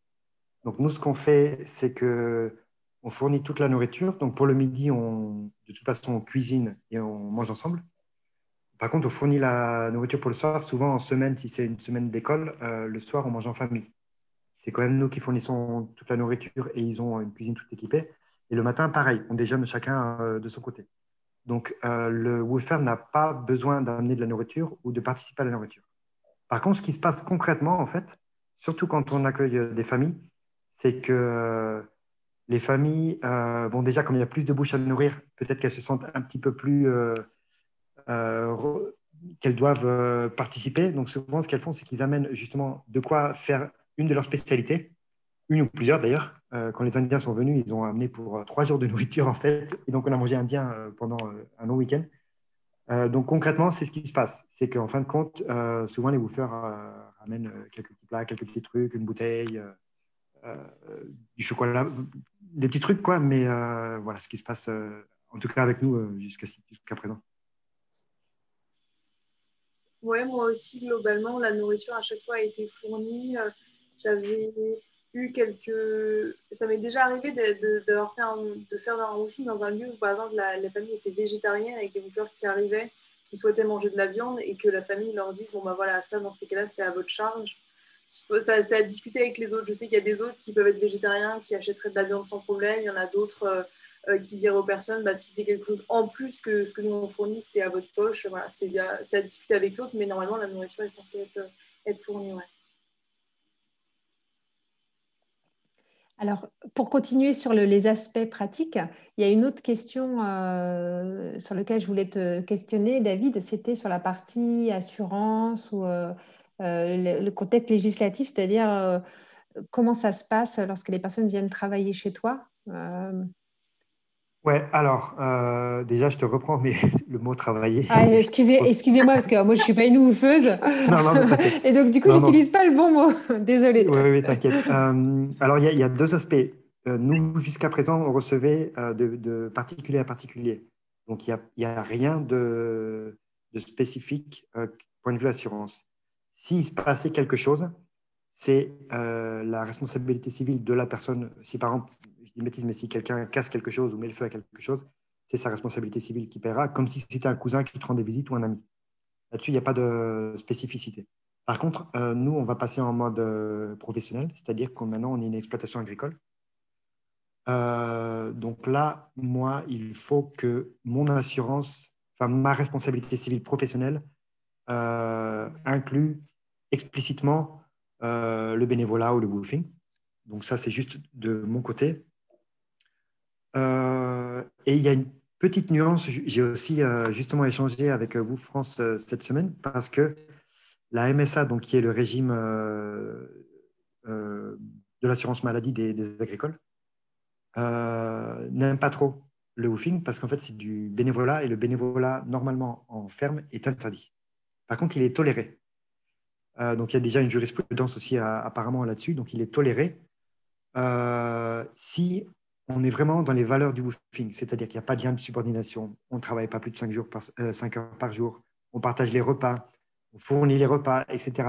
Donc, nous, ce qu'on fait, c'est que on fournit toute la nourriture. Donc, pour le midi, de toute façon, on cuisine et on mange ensemble. Par contre, on fournit la nourriture pour le soir. Souvent, en semaine, si c'est une semaine d'école, le soir, on mange en famille. C'est quand même nous qui fournissons toute la nourriture et ils ont une cuisine toute équipée. Et le matin, pareil, on déjeune chacun de son côté. Donc, le woofer n'a pas besoin d'amener de la nourriture ou de participer à la nourriture. Par contre, ce qui se passe concrètement, en fait, surtout quand on accueille des familles, c'est que les familles, bon, déjà, comme il y a plus de bouches à nourrir, peut-être qu'elles se sentent un petit peu plus qu'elles doivent participer. Donc, souvent, ce qu'elles font, c'est qu'ils amènent justement de quoi faire une de leurs spécialités, une ou plusieurs d'ailleurs. Quand les Indiens sont venus, ils ont amené pour 3 jours de nourriture en fait. Et donc, on a mangé indien pendant un long week-end. Donc, concrètement, c'est ce qui se passe. C'est qu'en fin de compte, souvent, les woofers ramènent quelques petits plats, quelques petits trucs, une bouteille, euh, du chocolat, des petits trucs, quoi. Mais voilà ce qui se passe, en tout cas avec nous, jusqu'à présent. Ouais, moi aussi, globalement, la nourriture à chaque fois a été fournie. J'avais eu quelques. Ça m'est déjà arrivé de faire un woofing dans un lieu où, par exemple, la famille était végétarienne avec des woofers qui arrivaient, qui souhaitaient manger de la viande et que la famille leur dise bon, bah voilà, ça, dans ces cas-là, c'est à votre charge. Ça a discuté avec les autres. Je sais qu'il y a des autres qui peuvent être végétariens, qui achèteraient de la viande sans problème. Il y en a d'autres qui diraient aux personnes bah, si c'est quelque chose en plus que ce que nous on fournit, c'est à votre poche. Voilà, c'est à discuter avec l'autre, mais normalement, la nourriture est censée être fournie. Ouais. Alors, pour continuer sur les aspects pratiques, il y a une autre question sur laquelle je voulais te questionner, David, c'était sur la partie assurance ou le contexte législatif, c'est-à-dire comment ça se passe lorsque les personnes viennent travailler chez toi? Ouais, alors, déjà, je te reprends, mais le mot travailler. Ah, excusez-moi, parce que moi, je ne suis pas une woofeuse. Non, non, mais t'inquiète. Et donc, du coup, Non, je non. n'utilise pas le bon mot. Désolée. Oui, oui, t'inquiète. Alors, il y a deux aspects. Nous, jusqu'à présent, on recevait de particulier à particulier. Donc, il y a rien de spécifique point de vue assurance. S'il se passait quelque chose, c'est la responsabilité civile de la personne. Si, par exemple, je dis une bêtise, mais si quelqu'un casse quelque chose ou met le feu à quelque chose, c'est sa responsabilité civile qui paiera, comme si c'était un cousin qui te rendait visite ou un ami. Là-dessus, il n'y a pas de spécificité. Par contre, nous, on va passer en mode professionnel, c'est-à-dire que maintenant, on est une exploitation agricole. Donc là, moi, il faut que mon assurance, enfin ma responsabilité civile professionnelle inclut explicitement le bénévolat ou le woofing. Donc ça, c'est juste de mon côté. Et il y a une petite nuance, j'ai aussi justement échangé avec vous, France, cette semaine, parce que la MSA, donc, qui est le régime de l'assurance maladie des agricoles, n'aime pas trop le woofing parce qu'en fait, c'est du bénévolat et le bénévolat, normalement, en ferme, est interdit. Par contre, il est toléré. Donc, il y a déjà une jurisprudence aussi apparemment là-dessus. Donc, il est toléré si on est vraiment dans les valeurs du woofing, c'est-à-dire qu'il n'y a pas de lien de subordination, on ne travaille pas plus de 5 heures par jour, on partage les repas, on fournit les repas, etc.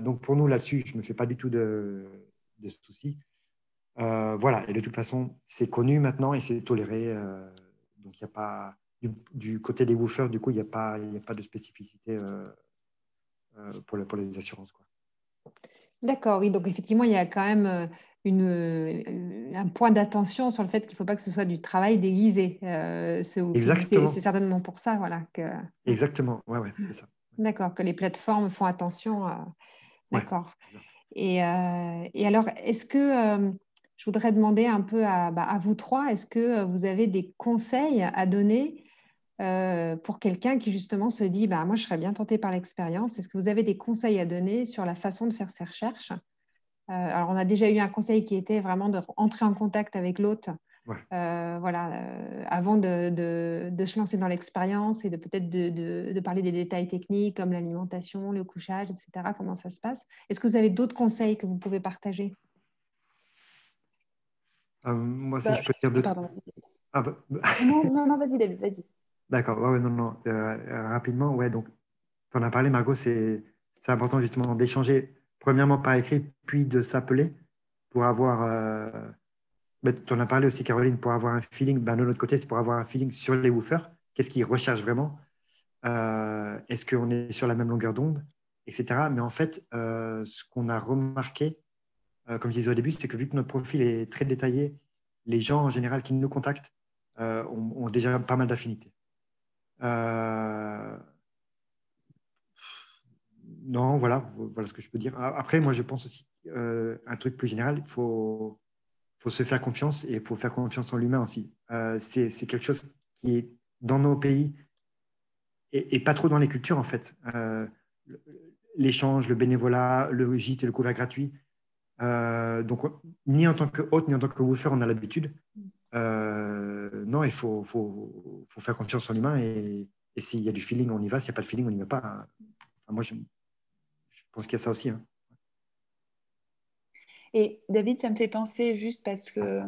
Donc, pour nous, là-dessus, je ne me fais pas du tout de soucis. Voilà, et de toute façon, c'est connu maintenant et c'est toléré. Donc, il n'y a pas, du côté des woofers, du coup, il n'y a pas de spécificité pour les assurances, quoi. D'accord, oui, donc effectivement, il y a quand même un point d'attention sur le fait qu'il ne faut pas que ce soit du travail déguisé. Ce woofing. Exactement. C'est certainement pour ça, voilà, que... Exactement, ouais, c'est ça. D'accord, que les plateformes font attention. D'accord. Ouais, et alors, est-ce que je voudrais demander un peu à vous trois, est-ce que vous avez des conseils à donner pour quelqu'un qui justement se dit, moi, je serais bien tentée par l'expérience. Est-ce que vous avez des conseils à donner sur la façon de faire ces recherches? Alors, on a déjà eu un conseil qui était vraiment de rentrer en contact avec l'hôte ouais. Avant de se lancer dans l'expérience et de peut-être de parler des détails techniques comme l'alimentation, le couchage, etc. Comment ça se passe? Est-ce que vous avez d'autres conseils que vous pouvez partager? Moi, si je peux dire deux... Pardon. Ah, Non, vas-y, David, vas-y. D'accord, ouais, non. Rapidement, ouais, donc, tu en as parlé, Margot, c'est important justement d'échanger, premièrement par écrit, puis de s'appeler pour avoir. Tu en as parlé aussi, Caroline, pour avoir un feeling. De l'autre côté, c'est pour avoir un feeling sur les woofers. Qu'est-ce qu'ils recherchent vraiment? Est-ce qu'on est sur la même longueur d'onde, etc. Mais en fait, ce qu'on a remarqué, comme je disais au début, c'est que vu que notre profil est très détaillé, les gens en général qui nous contactent ont déjà pas mal d'affinités. Non, voilà ce que je peux dire. Après, moi, je pense aussi un truc plus général, il faut se faire confiance et il faut faire confiance en l'humain aussi. C'est quelque chose qui est dans nos pays et pas trop dans les cultures, en fait. L'échange, le bénévolat, le gîte et le couvert gratuit. Donc, ni en tant que hôte, ni en tant que woofer, on a l'habitude. Non, il faut faire confiance en l'humain et s'il y a du feeling, on y va. S'il n'y a pas de feeling, on n'y va pas. Enfin, moi, je pense qu'il y a ça aussi. Hein. Et David, ça me fait penser juste parce que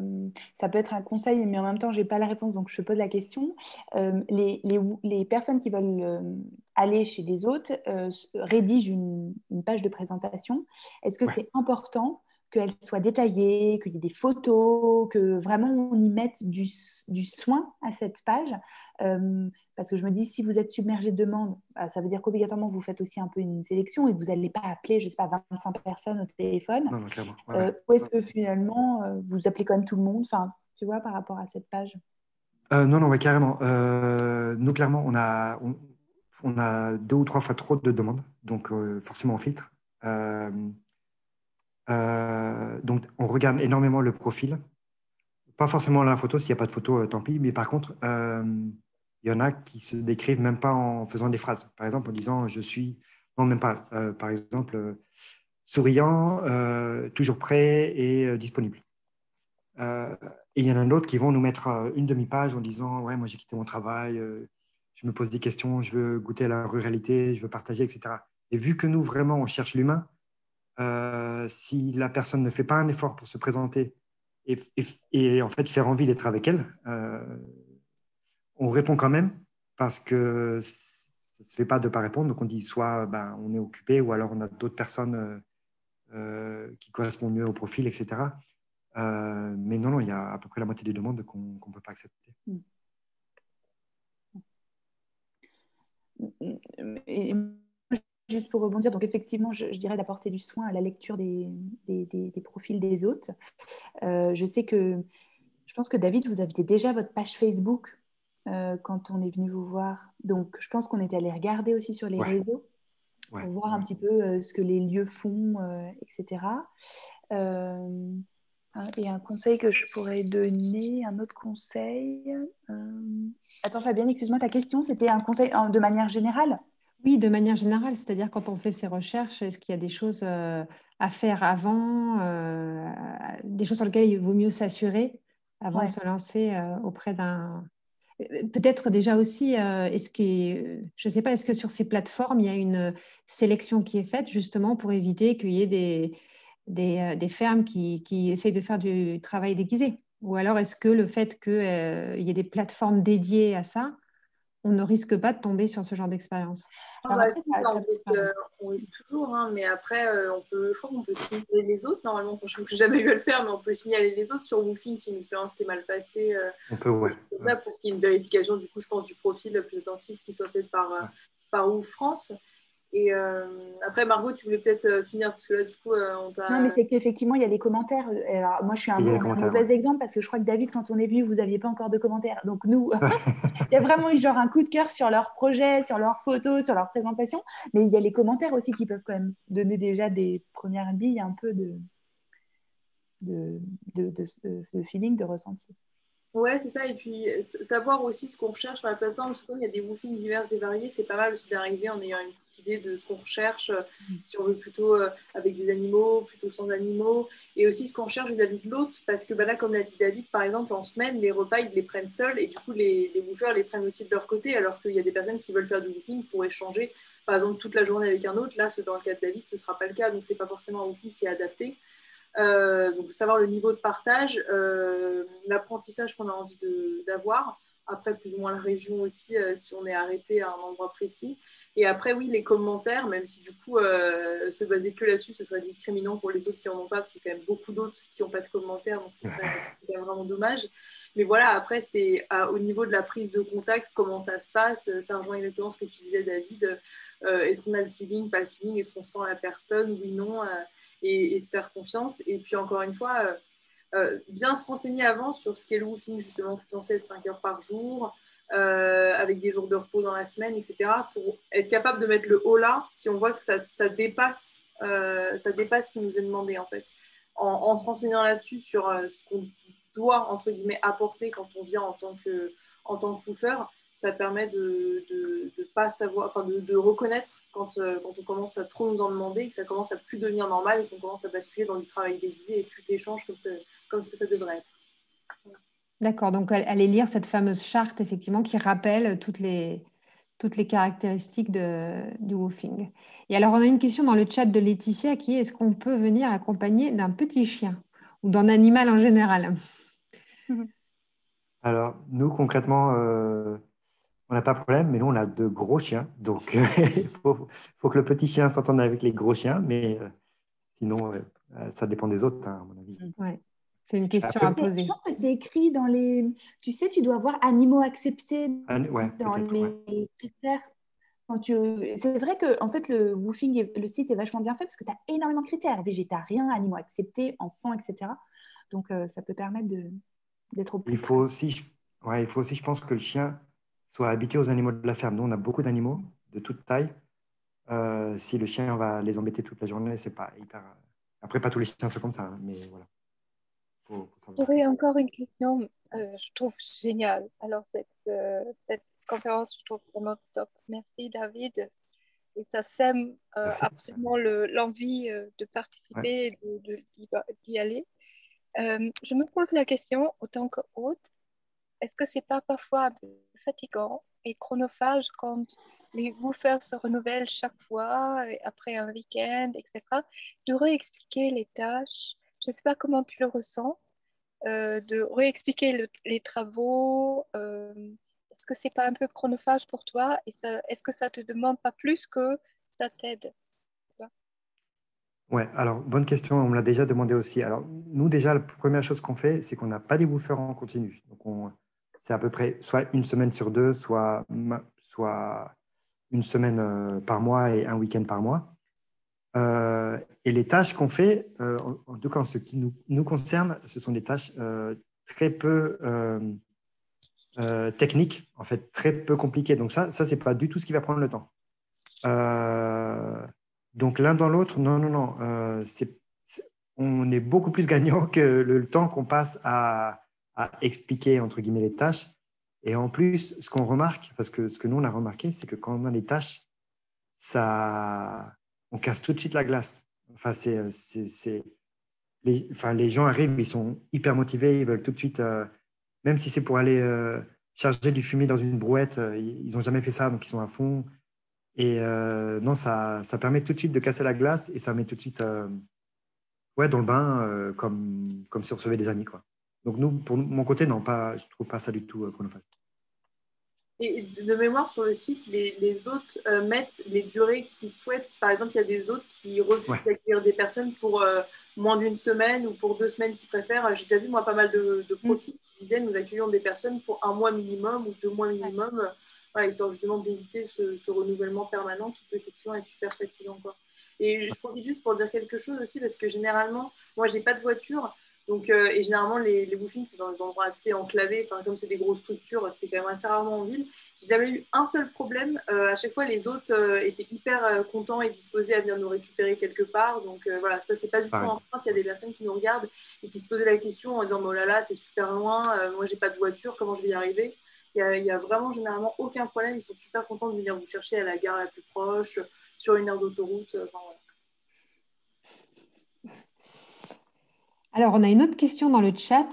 ça peut être un conseil, mais en même temps, je n'ai pas la réponse, donc je te pose la question. Les personnes qui veulent aller chez des hôtes rédigent une page de présentation. Est-ce que c'est important qu'elle soit détaillée, qu'il y ait des photos, que vraiment on y mette du soin à cette page? Parce que je me dis, si vous êtes submergé de demandes, ça veut dire qu'obligatoirement, vous faites aussi un peu une sélection et vous n'allez pas appeler, je ne sais pas, 25 personnes au téléphone. Non, clairement. Ou est-ce que finalement, vous appelez quand même tout le monde, enfin, tu vois, par rapport à cette page? Non, ouais, carrément. Nous, clairement, on a 2 ou 3 fois trop de demandes, donc forcément, on filtre. Donc, on regarde énormément le profil. Pas forcément la photo, s'il n'y a pas de photo, tant pis. Mais par contre, il y en a qui se décrivent même pas en faisant des phrases. Par exemple, en disant je suis. Non, même pas. Par exemple, souriant, toujours prêt et disponible. Et il y en a d'autres qui vont nous mettre une demi-page en disant ouais, moi j'ai quitté mon travail, je me pose des questions, je veux goûter à la ruralité, je veux partager, etc. Et vu que nous, vraiment, on cherche l'humain, si la personne ne fait pas un effort pour se présenter et en fait faire envie d'être avec elle, on répond quand même parce que ça ne se fait pas de ne pas répondre. Donc on dit soit on est occupé ou alors on a d'autres personnes qui correspondent mieux au profil, etc. Mais non, il y a à peu près la moitié des demandes qu'on ne peut pas accepter. Et juste pour rebondir, donc effectivement, je dirais d'apporter du soin à la lecture des profils des hôtes. Je sais que pense que David, vous aviez déjà votre page Facebook quand on est venu vous voir. Donc, je pense qu'on était allé regarder aussi sur les réseaux pour voir un petit peu ce que les lieux font, etc. Et un conseil que je pourrais donner, un autre conseil. Attends, Fabienne, excuse-moi, ta question, c'était un conseil de manière générale? Oui, de manière générale, c'est-à-dire quand on fait ses recherches, est-ce qu'il y a des choses à faire avant, des choses sur lesquelles il vaut mieux s'assurer avant de se lancer auprès d'un... Peut-être déjà aussi, je ne sais pas, est-ce que sur ces plateformes, il y a une sélection qui est faite justement pour éviter qu'il y ait des fermes qui essayent de faire du travail déguisé? Ou alors est-ce que le fait qu'il y ait des plateformes dédiées à ça, on ne risque pas de tomber sur ce genre d'expérience? On risque toujours, hein, mais après, je crois qu'on peut signaler les autres. Normalement, je n'ai jamais eu à le faire, mais on peut signaler les autres sur Woofing si une expérience s'est mal passée. On peut, Comme ça, pour qu'il y ait une vérification, du coup, je pense, du profil plus attentif qui soit fait par Woof France. Et après, Margot, tu voulais peut-être finir, parce que là, du coup, on t'a... Non, mais c'est qu'effectivement, il y a les commentaires. Alors, moi, je suis un mauvais exemple parce que je crois que David, quand on est venu, vous n'aviez pas encore de commentaires. Donc, nous, il y a vraiment eu genre un coup de cœur sur leurs projets, sur leurs photos, sur leurs présentations. Mais il y a les commentaires aussi qui peuvent quand même donner déjà des premières billes, un peu de feeling, de ressenti. Ouais, c'est ça. Et puis, savoir aussi ce qu'on recherche sur la plateforme, parce qu'il y a des woofings divers et variés. C'est pas mal aussi d'arriver en ayant une petite idée de ce qu'on recherche, si on veut plutôt avec des animaux, plutôt sans animaux, et aussi ce qu'on recherche vis-à-vis de l'autre, parce que là, comme l'a dit David, par exemple, en semaine, les repas, ils les prennent seuls, et du coup, les woofers les prennent aussi de leur côté, alors qu'il y a des personnes qui veulent faire du woofing pour échanger, par exemple, toute la journée avec un autre. Là, dans le cas de David, ce sera pas le cas, donc c'est pas forcément un woofing qui est adapté. Donc savoir le niveau de partage, l'apprentissage qu'on a envie d'avoir, après plus ou moins la région aussi, si on est arrêté à un endroit précis, et après oui, les commentaires, même si du coup se baser que là-dessus ce serait discriminant pour les autres qui en ont pas, parce qu'il y a quand même beaucoup d'autres qui n'ont pas de commentaires, donc ce serait vraiment dommage. Mais voilà, après c'est au niveau de la prise de contact, comment ça se passe, ça rejoint exactement ce que tu disais, David. Est-ce qu'on a le feeling, pas le feeling, est-ce qu'on sent la personne, oui, non, et se faire confiance. Et puis encore une fois, bien se renseigner avant sur ce qu'est le woofing, justement, que c'est censé être 5 heures par jour, avec des jours de repos dans la semaine, etc., pour être capable de mettre le haut là si on voit que ça dépasse ce qui nous est demandé, en fait. En se renseignant là-dessus sur ce qu'on doit, entre guillemets, apporter quand on vient en tant que woofer, ça permet de pas savoir, enfin de reconnaître quand on commence à trop nous en demander, et que ça commence à plus devenir normal et qu'on commence à basculer dans du travail déguisé et plus d'échanges comme ce que ça devrait être. Voilà. D'accord, donc allez lire cette fameuse charte effectivement qui rappelle toutes les caractéristiques du woofing. Et alors on a une question dans le chat de Laetitia qui est: est-ce qu'on peut venir accompagné d'un petit chien ou d'un animal en général? Alors nous concrètement, on n'a pas de problème, mais nous, on a de gros chiens. Donc, il faut que le petit chien s'entende avec les gros chiens. Mais sinon, ça dépend des autres, hein, à mon avis. Ouais. C'est une question à poser. Je pense que c'est écrit dans les... Tu sais, tu dois avoir animaux acceptés ouais, dans les critères. C'est vrai que en fait, le woofing, le site est vachement bien fait parce que tu as énormément de critères. Végétariens, animaux acceptés, enfants, etc. Donc, ça peut permettre d'être au plus il faut aussi, je pense, que le chien soit habitué aux animaux de la ferme. Nous, on a beaucoup d'animaux de toute taille. Si le chien va les embêter toute la journée, c'est pas hyper... Après, pas tous les chiens sont comme ça, hein, mais voilà. J'aurais encore une question, je trouve géniale. Alors, cette conférence, je trouve vraiment top. Merci, David. Et ça sème absolument l'envie de participer et d'y aller. Je me pose la question, autant que hôte, est-ce que c'est pas parfois un peu fatigant et chronophage quand les woofers se renouvellent chaque fois, et après un week-end, etc., de réexpliquer les tâches? Je ne sais pas comment tu le ressens, de réexpliquer les travaux. Est-ce que c'est pas un peu chronophage pour toi? Et est-ce que ça te demande pas plus que ça t'aide? Ouais, alors, bonne question, on me l'a déjà demandé aussi. Alors, nous, déjà, la première chose qu'on fait, c'est qu'on n'a pas des woofers en continu. Donc, c'est à peu près soit une semaine sur deux, soit une semaine par mois et un week-end par mois. Et les tâches qu'on fait, en tout cas, en ce qui nous concerne, ce sont des tâches très peu technique, en fait, très peu compliqué. Donc ça c'est pas du tout ce qui va prendre le temps. Donc l'un dans l'autre, non. On est beaucoup plus gagnant que le temps qu'on passe à expliquer, entre guillemets, les tâches. Et en plus, ce qu'on remarque, parce que ce que nous, on a remarqué, c'est que quand on a les tâches, on casse tout de suite la glace. Enfin, les gens arrivent, ils sont hyper motivés, ils veulent tout de suite, même si c'est pour aller charger du fumier dans une brouette, ils n'ont jamais fait ça, donc ils sont à fond. Et non, ça permet tout de suite de casser la glace et ça met tout de suite dans le bain, comme si on recevait des amis, quoi. Donc nous, pour mon côté, non, pas, je trouve pas ça du tout chronophage. Et de mémoire, sur le site, les hôtes mettent les durées qu'ils souhaitent. Par exemple, il y a des hôtes qui refusent d'accueillir des personnes pour moins d'une semaine ou pour 2 semaines qu'ils préfèrent. J'ai déjà vu, moi, pas mal de profils qui disaient nous accueillons des personnes pour 1 mois minimum ou 2 mois minimum, voilà, histoire justement d'éviter ce renouvellement permanent qui peut effectivement être super fatigant, quoi. Et je profite juste pour dire quelque chose aussi, parce que généralement, moi, j'ai pas de voiture. Donc, et généralement, les woofings, c'est dans des endroits assez enclavés. Enfin, comme c'est des grosses structures, c'est quand même assez rarement en ville. J'ai jamais eu un seul problème. À chaque fois, les hôtes étaient hyper contents et disposés à venir nous récupérer quelque part. Donc, voilà, ça, c'est pas du tout en France. Il y a des personnes qui nous regardent et qui se posaient la question en disant oh là là, c'est super loin. Moi, j'ai pas de voiture. Comment je vais y arriver? Il y a vraiment généralement aucun problème. Ils sont super contents de venir vous chercher à la gare la plus proche, sur une aire d'autoroute. Enfin, voilà. Alors, on a une autre question dans le chat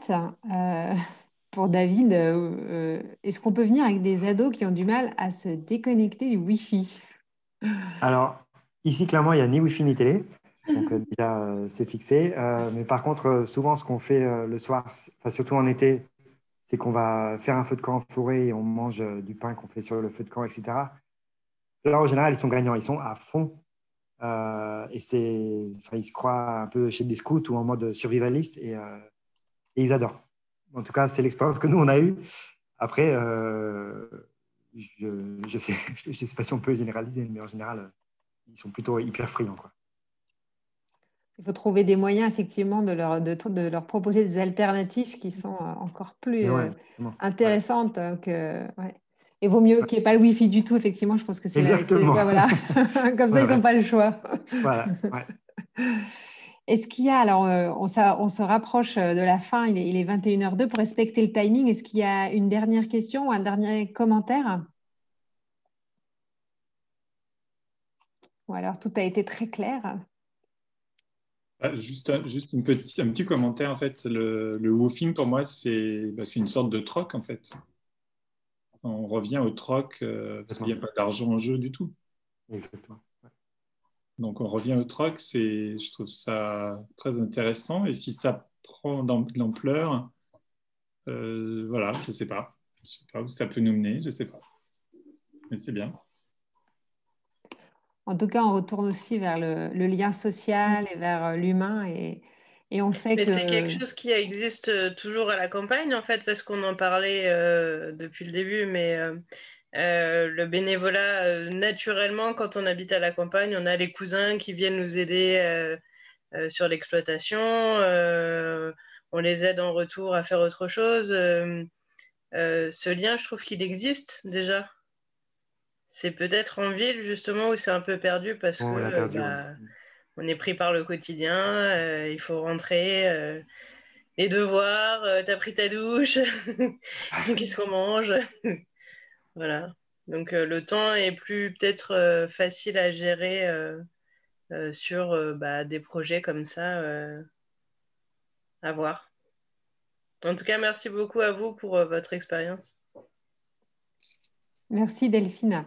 pour David. Est-ce qu'on peut venir avec des ados qui ont du mal à se déconnecter du Wi-Fi? Alors, ici, clairement, il n'y a ni Wi-Fi ni télé. Donc, déjà, c'est fixé. Mais par contre, souvent, ce qu'on fait le soir, surtout en été, c'est qu'on va faire un feu de camp en forêt et on mange du pain qu'on fait sur le feu de camp, etc. Là, en général, ils sont gagnants. Ils sont à fond. Et ils se croient un peu chez des scouts ou en mode survivaliste et ils adorent. En tout cas, c'est l'expérience que nous, on a eue. Après, je ne sais pas si on peut généraliser, mais en général, ils sont plutôt hyper friands, quoi. Il faut trouver des moyens, effectivement, de leur proposer des alternatives qui sont encore plus intéressantes que... Ouais. Et vaut mieux qu'il n'y ait pas le Wi-Fi du tout, effectivement. Je pense que c'est exactement. Voilà. Comme ça, ils n'ont pas le choix. Voilà. Ouais. Est-ce qu'il y a, alors on se rapproche de la fin, il est 21h02, pour respecter le timing. Est-ce qu'il y a une dernière question ou un dernier commentaire? Ou alors tout a été très clair? Juste un petit commentaire, en fait. Le woofing, pour moi, c'est une sorte de troc, en fait. On revient au troc parce qu'il n'y a pas d'argent en jeu du tout. Exactement. Ouais. Donc, on revient au troc, je trouve ça très intéressant. Et si ça prend de l'ampleur, voilà, je ne sais pas. Je ne sais pas où ça peut nous mener, je ne sais pas. Mais c'est bien. En tout cas, on retourne aussi vers le lien social et vers l'humain. Et on sait que... C'est quelque chose qui existe toujours à la campagne, en fait, parce qu'on en parlait depuis le début, mais le bénévolat, naturellement, quand on habite à la campagne, on a les cousins qui viennent nous aider sur l'exploitation, on les aide en retour à faire autre chose. Ce lien, je trouve qu'il existe déjà. C'est peut-être en ville, justement, où c'est un peu perdu parce que on est pris par le quotidien, il faut rentrer, les devoirs, t'as pris ta douche, qu'est-ce qu'on mange? Voilà. Donc le temps est plus peut-être facile à gérer sur des projets comme ça à voir. En tout cas, merci beaucoup à vous pour votre expérience. Merci Delphine.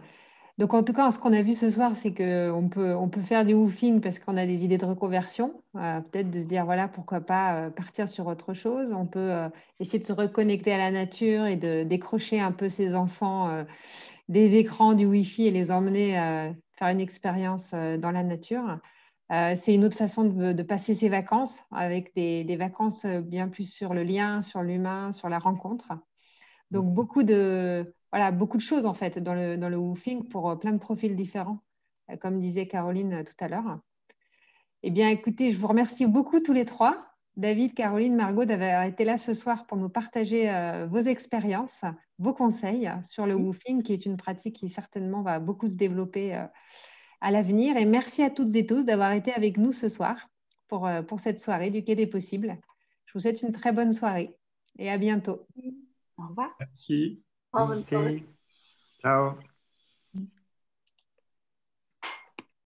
Donc, en tout cas, ce qu'on a vu ce soir, c'est qu'on peut faire du woofing parce qu'on a des idées de reconversion. Peut-être de se dire, voilà, pourquoi pas partir sur autre chose. On peut essayer de se reconnecter à la nature et de décrocher un peu ses enfants des écrans, du Wi-Fi et les emmener faire une expérience dans la nature. C'est une autre façon de passer ses vacances, avec des vacances bien plus sur le lien, sur l'humain, sur la rencontre. Donc, beaucoup de choses, en fait, dans le woofing pour plein de profils différents, comme disait Caroline tout à l'heure. Eh bien, écoutez, je vous remercie beaucoup tous les trois David, Caroline, Margot, d'avoir été là ce soir pour nous partager vos expériences, vos conseils sur le woofing, qui est une pratique qui certainement va beaucoup se développer à l'avenir. Et merci à toutes et tous d'avoir été avec nous ce soir pour cette soirée du Quai des Possibles. Je vous souhaite une très bonne soirée et à bientôt. Au revoir. Merci. Au revoir. Merci. Ciao.